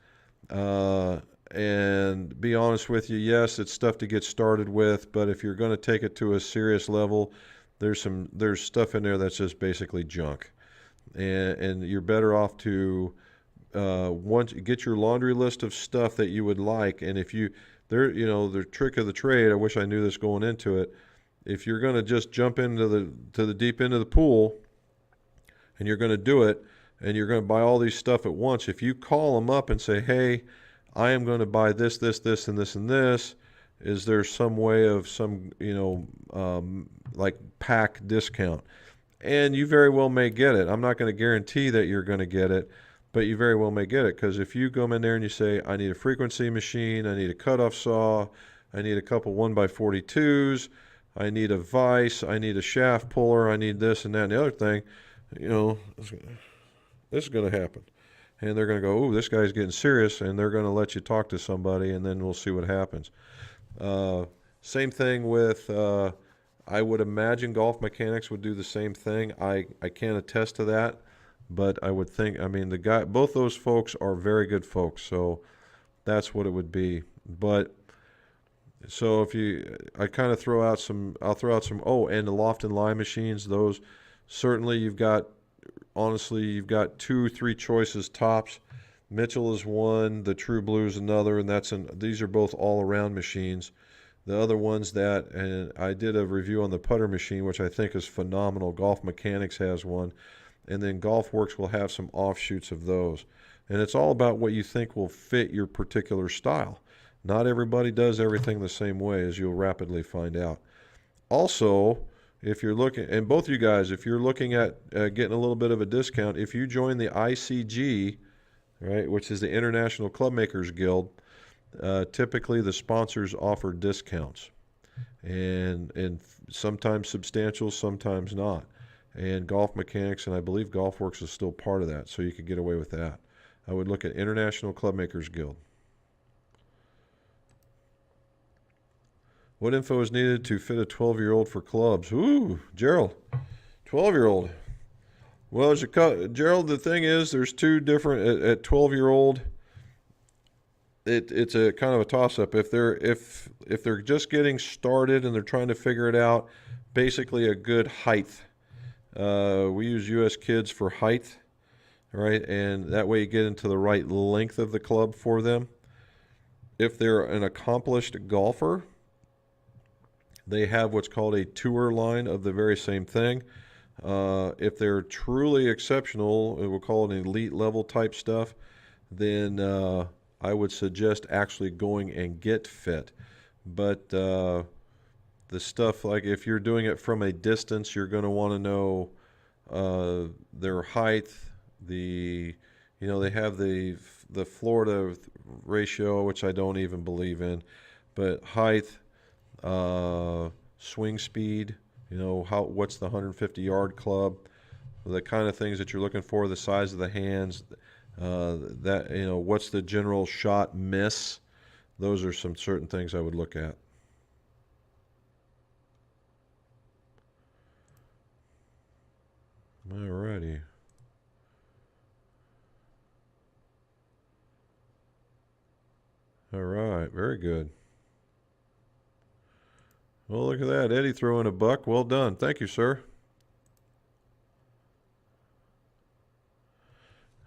[SPEAKER 1] And be honest with you, yes, it's stuff to get started with, but if you're going to take it to a serious level, there's stuff in there that's just basically junk, and you're better off to once get your laundry list of stuff that you would like, and if you the trick of the trade. I wish I knew this going into it. If you're going to just jump into the deep end of the pool, and you're going to do it, and you're going to buy all these stuff at once, if you call them up and say, hey, I am going to buy this, this, this, and this, and this, is there some way of like pack discount? And you very well may get it. I'm not going to guarantee that you're going to get it, but you very well may get it, because if you go in there and you say, I need a frequency machine, I need a cutoff saw, I need a couple 1x42s, I need a vise, I need a shaft puller, I need this and that and the other thing, this is going to happen. And they're going to go, ooh, this guy's getting serious, and they're going to let you talk to somebody, and then we'll see what happens. Same thing with, I would imagine Golf Mechanics would do the same thing. I can't attest to that, but I would think, both those folks are very good folks, so that's what it would be. But so I'll throw out some, and the Loft and Lie machines, those certainly you've got 2-3 choices tops. Mitchell is one, the True Blue is another, and these are both all-around machines. The other ones and I did a review on the putter machine, which I think is phenomenal. Golf Mechanics has one, and then Golf Works will have some offshoots of those. And it's all about what you think will fit your particular style. Not everybody does everything the same way, as you'll rapidly find out. Also, if you're looking, and both you guys, if you're looking at getting a little bit of a discount, if you join the ICG, right, which is the International Club Makers Guild, typically the sponsors offer discounts, and sometimes substantial, sometimes not. And Golf Mechanics, and I believe Golf Works is still part of that, so you could get away with that. I would look at International Club Makers Guild. What info is needed to fit a 12-year-old for clubs? Ooh, Gerald, 12-year-old. Well, Gerald, the thing is, there's two different at 12-year-old. It's a kind of a toss-up. If they're just getting started and they're trying to figure it out, basically a good height. We use US Kids for height, right? And that way you get into the right length of the club for them. If they're an accomplished golfer, they have what's called a tour line of the very same thing. If they're truly exceptional, we'll call it an elite level type stuff, then I would suggest actually going and get fit. But the stuff, like if you're doing it from a distance, you're going to want to know their height. They have the Florida ratio, which I don't even believe in, but height, swing speed, what's the 150-yard club, the kind of things that you're looking for, the size of the hands, what's the general shot miss. Those are some certain things I would look at. Alrighty. All right, very good. Well, look at that. Eddie throwing a buck. Well done. Thank you, sir.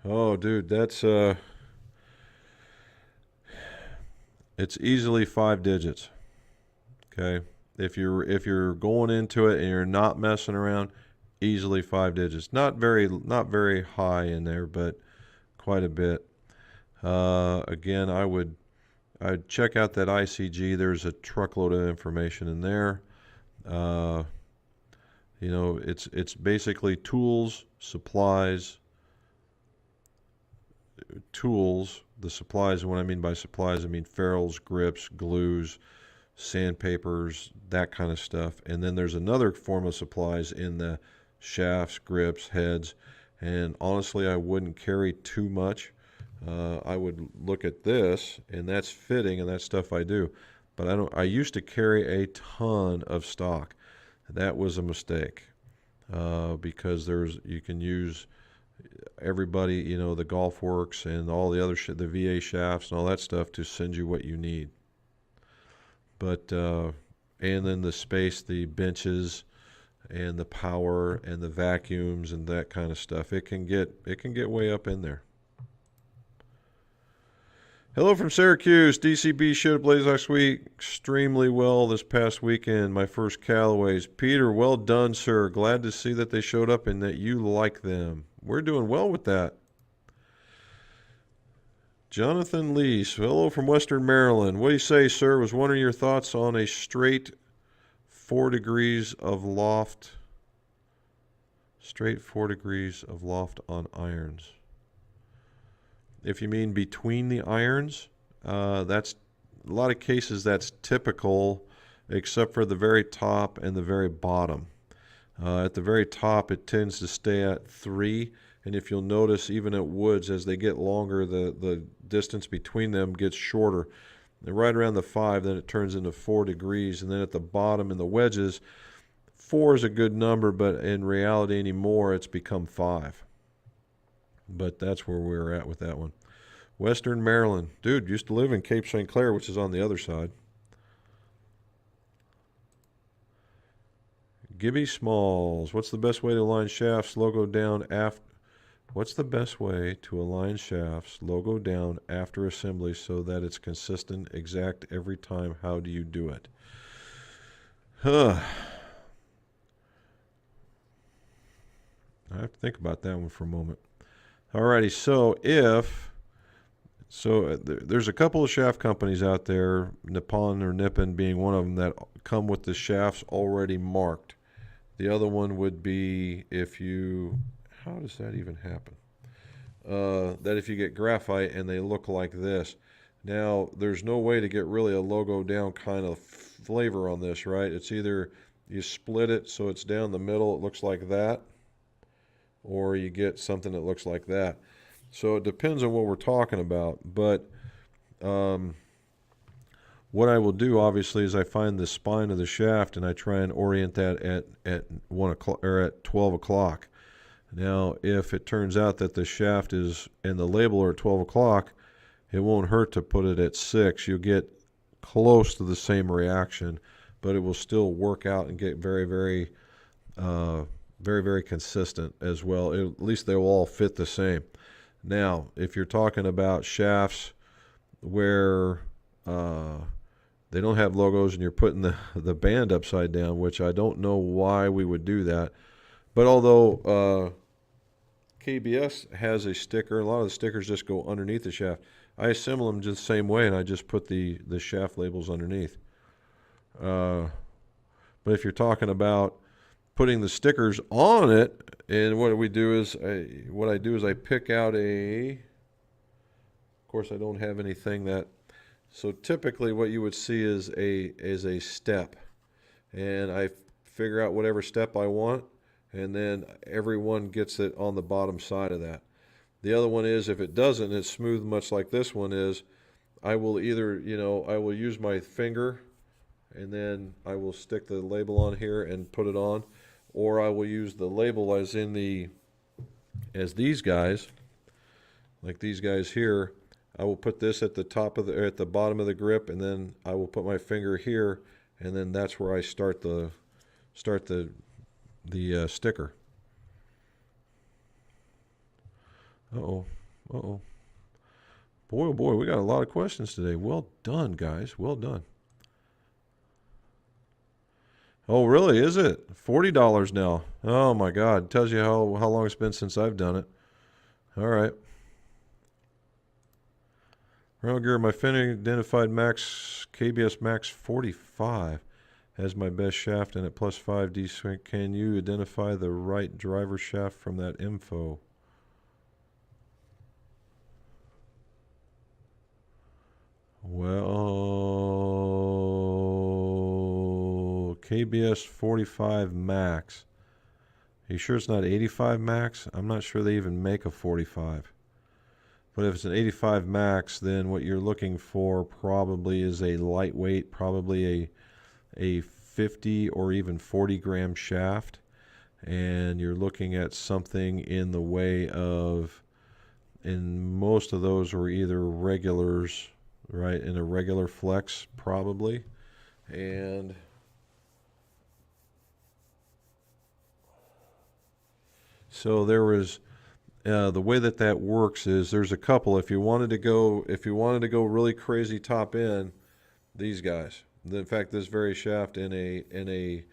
[SPEAKER 1] Oh, dude, that's It's easily 5 digits. Okay, if you're going into it and you're not messing around, easily 5 digits. Not very high in there, but quite a bit. Again, I'd check out that ICG. There's a truckload of information in there. Uh, it's basically tools, supplies, tools. The supplies, and what I mean by supplies, I mean ferrules, grips, glues, sandpapers, that kind of stuff. And then there's another form of supplies in the shafts, grips, heads. And honestly, I wouldn't carry too much. I would look at this, and that's fitting, and that's stuff I do. But I don't. I used to carry a ton of stock. That was a mistake because you can use everybody, the Golf Works and all the other the VA shafts and all that stuff to send you what you need. But and then the space, the benches, and the power and the vacuums and that kind of stuff. It can get way up in there. Hello from Syracuse. DCB showed up late last week. Extremely well this past weekend. My first Callaways. Peter, well done, sir. Glad to see that they showed up and that you like them. We're doing well with that. Jonathan Lease. Hello from Western Maryland. What do you say, sir? Was wondering your thoughts on a straight 4 degrees of loft. Straight 4 degrees of loft on irons. If you mean between the irons, that's a lot of cases that's typical, except for the very top and the very bottom. At the very top, it tends to stay at 3, and if you'll notice, even at woods, as they get longer, the distance between them gets shorter. And right around the 5, then it turns into 4 degrees, and then at the bottom in the wedges, 4 is a good number, but in reality anymore, it's become 5. But that's where we're at with that one. Western Maryland. Dude, used to live in Cape St. Clair, which is on the other side. Gibby Smalls. What's the best way to align shafts logo down after? What's the best way to align shafts logo down after assembly so that it's consistent, exact every time? How do you do it? I have to think about that one for a moment. Alrighty, there's a couple of shaft companies out there, Nippon or Nippon being one of them, that come with the shafts already marked. The other one would be how does that even happen? That if you get graphite and they look like this. Now, there's no way to get really a logo down kind of flavor on this, right? It's either you split it so it's down the middle, it looks like that, or you get something that looks like that. So it depends on what we're talking about. But what I will do, obviously, is I find the spine of the shaft and I try and orient that at 1 o'clock or at 12 o'clock. Now, if it turns out that the shaft is and the label are at 12 o'clock, it won't hurt to put it at 6. You'll get close to the same reaction, but it will still work out and get very, very very, very consistent as well. At least they will all fit the same. Now, if you're talking about shafts where they don't have logos and you're putting the band upside down, which I don't know why we would do that. But although KBS has a sticker, a lot of the stickers just go underneath the shaft. I assemble them just the same way, and I just put the shaft labels underneath. But if you're talking about putting the stickers on it, and what I do is I pick out of course I don't have anything that, so typically what you would see is a step, and I figure out whatever step I want, and then everyone gets it on the bottom side of that. The other one is, if it doesn't, it's smooth much like this one is, I will either, I will use my finger, and then I will stick the label on here and put it on, or I will use the label as these guys, like these guys here. I will put this at the bottom of the grip, and then I will put my finger here, and then that's where I start the sticker. Uh-oh. Boy, Boy, oh boy, we got a lot of questions today. Well done, guys. Well done. Oh, really? Is it $40 now? Oh my God! Tells you how long it's been since I've done it. All right. Real gear, my Fenning identified Max KBS Max 45 has my best shaft in it, plus 5 D swing. Can you identify the right driver shaft from that info? Well, KBS 45 Max. Are you sure it's not 85 Max? I'm not sure they even make a 45. But if it's an 85 Max, then what you're looking for probably is a lightweight, probably a 50 or even 40 gram shaft. And you're looking at something in the way of, and most of those are either regulars, right, in a regular flex probably. And so there was the way that works is there's a couple. If you wanted to go really crazy top end, these guys. In fact, this very shaft in a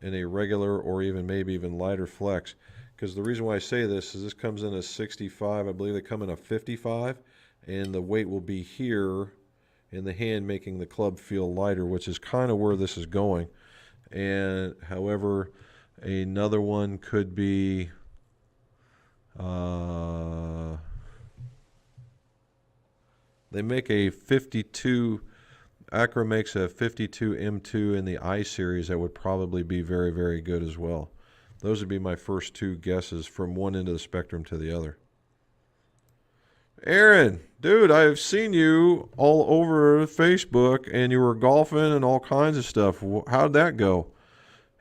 [SPEAKER 1] regular or maybe even lighter flex. Because the reason why I say this is this comes in a 65. I believe they come in a 55, and the weight will be here in the hand, making the club feel lighter, which is kind of where this is going. And however, another one could be they make a 52. Acura makes a 52 M2 in the I series that would probably be very, very good as well. Those would be my first two guesses from one end of the spectrum to the other. Aaron, dude, I've seen you all over Facebook, and you were golfing and all kinds of stuff. How'd that go?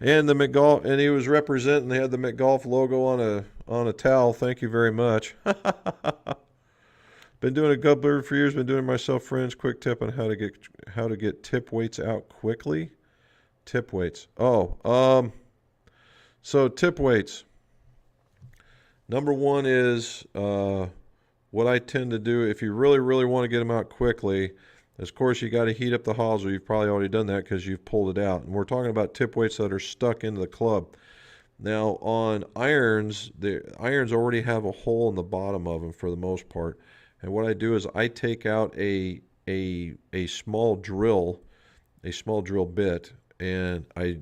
[SPEAKER 1] And the McGolf, and he was representing. They had the McGolf logo on a towel. Thank you very much. Been doing a gubbler for years. Been doing it myself. Friends, quick tip on how to get tip weights out quickly. Tip weights. So tip weights. Number one is what I tend to do if you really, really want to get them out quickly. Of course, you got to heat up the hosel. You've probably already done that because you've pulled it out. And we're talking about tip weights that are stuck into the club. Now, on irons, the irons already have a hole in the bottom of them for the most part. And what I do is I take out a small drill bit, and I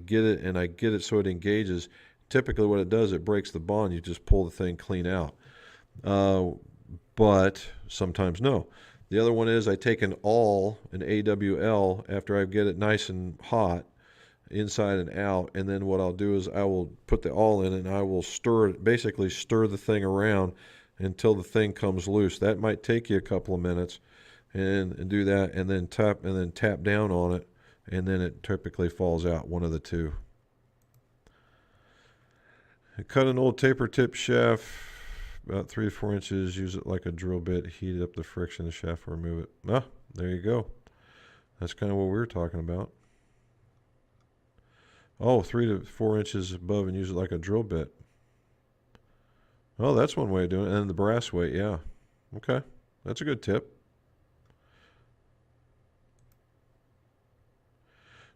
[SPEAKER 1] get it so it engages. Typically, what it does, it breaks the bond. You just pull the thing clean out. But sometimes no. The other one is I take an AWL, after I get it nice and hot, inside and out, and then what I'll do is I will put the awl in and I will basically stir the thing around until the thing comes loose. That might take you a couple of minutes, and do that, and then tap down on it, and then it typically falls out, one of the two. Cut an old taper tip shaft about 3 to 4 inches. Use it like a drill bit. Heat up the friction. The shaft will remove it. Ah, there you go. That's kind of what we were talking about. Oh, 3 to 4 inches above and use it like a drill bit. Oh, that's one way of doing it. And the brass weight, yeah. Okay, that's a good tip.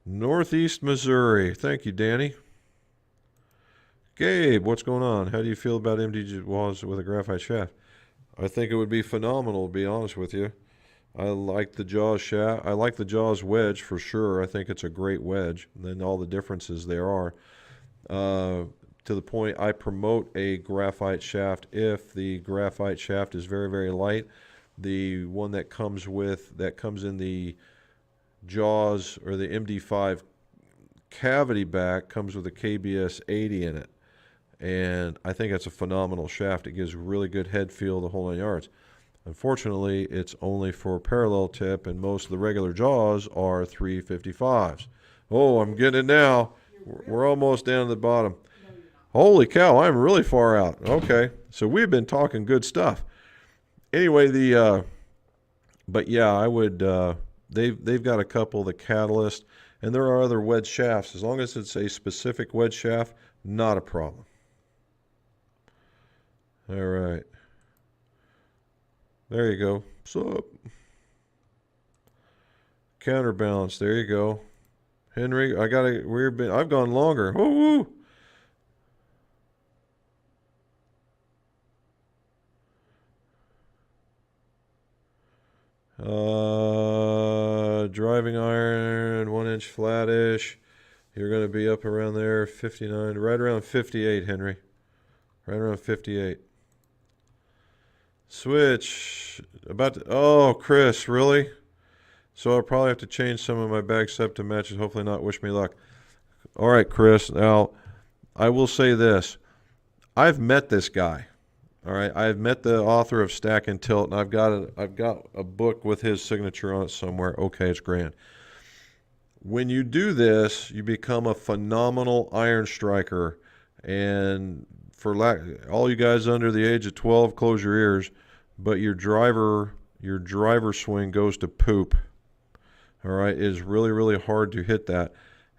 [SPEAKER 1] Northeast Missouri. Thank you, Danny. Gabe, what's going on? How do you feel about MD Jaws with a graphite shaft? I think it would be phenomenal, to be honest with you. I like the Jaws shaft. I like the Jaws wedge for sure. I think it's a great wedge. And then all the differences there are. To the point, I promote a graphite shaft if the graphite shaft is very, very light. The one that comes in the Jaws or the MD5 cavity back comes with a KBS 80 in it. And I think it's a phenomenal shaft. It gives really good head feel, the whole 9 yards. Unfortunately, it's only for parallel tip, and most of the regular Jaws are 355s. Oh, I'm getting it now. We're almost down to the bottom. Holy cow, I'm really far out. Okay, so we've been talking good stuff. Anyway, but yeah, I would. They've got a couple, the Catalyst, and there are other wedge shafts. As long as it's a specific wedge shaft, not a problem. All right. There you go. Sup? Counterbalance. There you go. Henry, I got a weird bit. I've gone longer. Woo woo. Driving iron, 1 inch flattish. You're going to be up around there, 59, right around 58, Henry. Right around 58. Switch. Oh, Chris, really? So I'll probably have to change some of my bag setup to match it. Hopefully not. Wish me luck. All right, Chris. Now, I will say this. I've met this guy. All right, I've met the author of Stack and Tilt, and I've got a book with his signature on it somewhere. Okay, it's grand. When you do this, you become a phenomenal iron striker. And for all you guys under the age of 12, close your ears. But your driver swing goes to poop. All right, it is really, really hard to hit that.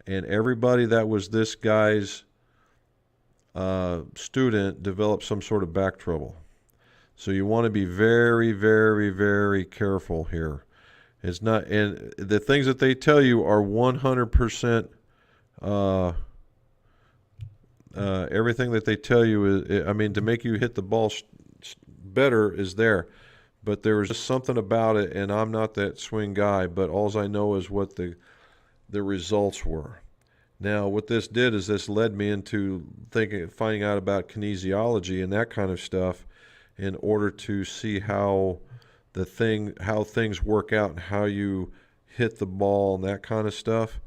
[SPEAKER 1] And everybody that was this guy's student developed some sort of back trouble. So you want to be very, very, very careful here. It's not, and the things that they tell you are 100%. Everything that they tell you is, I mean, to make you hit the ball better is there. But there was just something about it, and I'm not that swing guy, but all I know is what the results were. Now, what this did is this led me into finding out about kinesiology and that kind of stuff in order to see how things work out and how you hit the ball and that kind of stuff.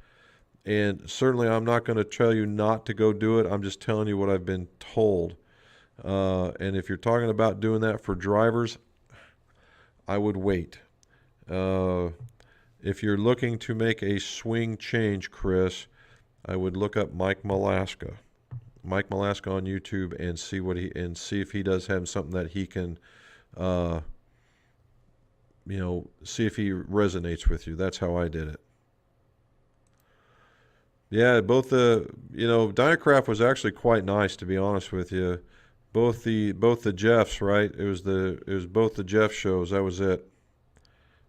[SPEAKER 1] And certainly I'm not going to tell you not to go do it. I'm just telling you what I've been told. And if you're talking about doing that for drivers, I would wait. If you're looking to make a swing change, Chris, I would look up Mike Malaska. Mike Malaska on YouTube and see if he does have something that he can see if he resonates with you. That's how I did it. Yeah, both Dynacraft was actually quite nice, to be honest with you. Both the Jeffs, right? It was both the Jeff shows. That was it.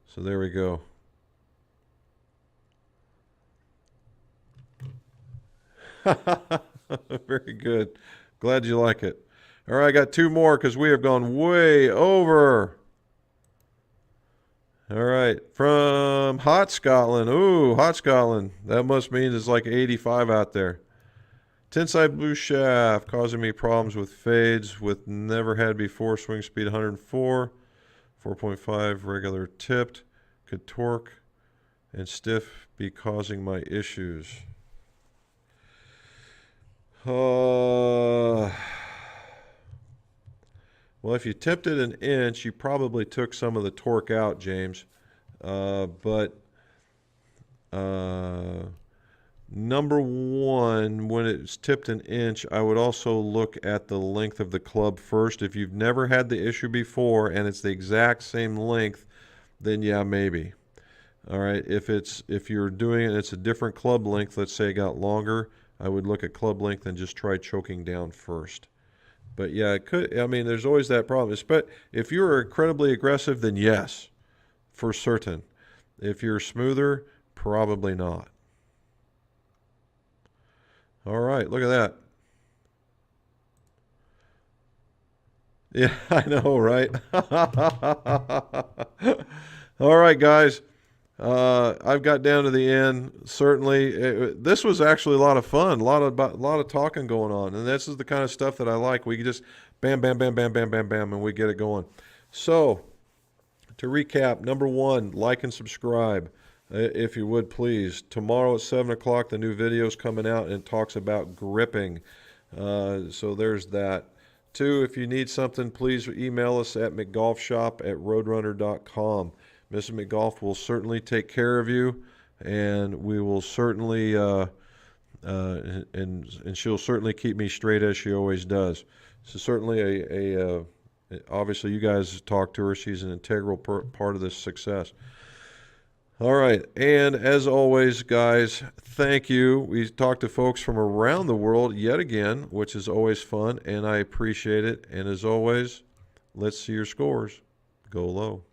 [SPEAKER 1] So there we go. Very good. Glad you like it. All right, I got two more because we have gone way over. All right, from Hot Scotland. Ooh, Hot Scotland. That must mean it's like 85 out there. Tenside blue shaft causing me problems with fades with never had before. Swing speed 104, 4.5 regular tipped. Could torque and stiff be causing my issues? Well, if you tipped it an inch, you probably took some of the torque out, James. But number one, when it's tipped an inch, I would also look at the length of the club first. If you've never had the issue before and it's the exact same length, then yeah, maybe. All right, if you're doing it, it's a different club length. Let's say it got longer. I would look at club length and just try choking down first. But yeah, it could. I mean, there's always that problem. But if you're incredibly aggressive, then yes, for certain. If you're smoother, probably not. All right, look at that. Yeah, I know, right? All right, guys. I've got down to the end. Certainly, this was actually a lot of fun. A lot of talking going on, and this is the kind of stuff that I like. We just bam, bam, bam, bam, bam, bam, bam, and we get it going. So, to recap, number one, like and subscribe, if you would please. Tomorrow at 7 o'clock, the new video is coming out and it talks about gripping. So there's that. Two, if you need something, please email us at mcgolfshop@roadrunner.com. Mrs. McGolf will certainly take care of you, and we will certainly, and she'll certainly keep me straight as she always does. So certainly obviously you guys talk to her. She's an integral part of this success. All right, and as always, guys, thank you. We talked to folks from around the world yet again, which is always fun, and I appreciate it. And as always, let's see your scores. Go low.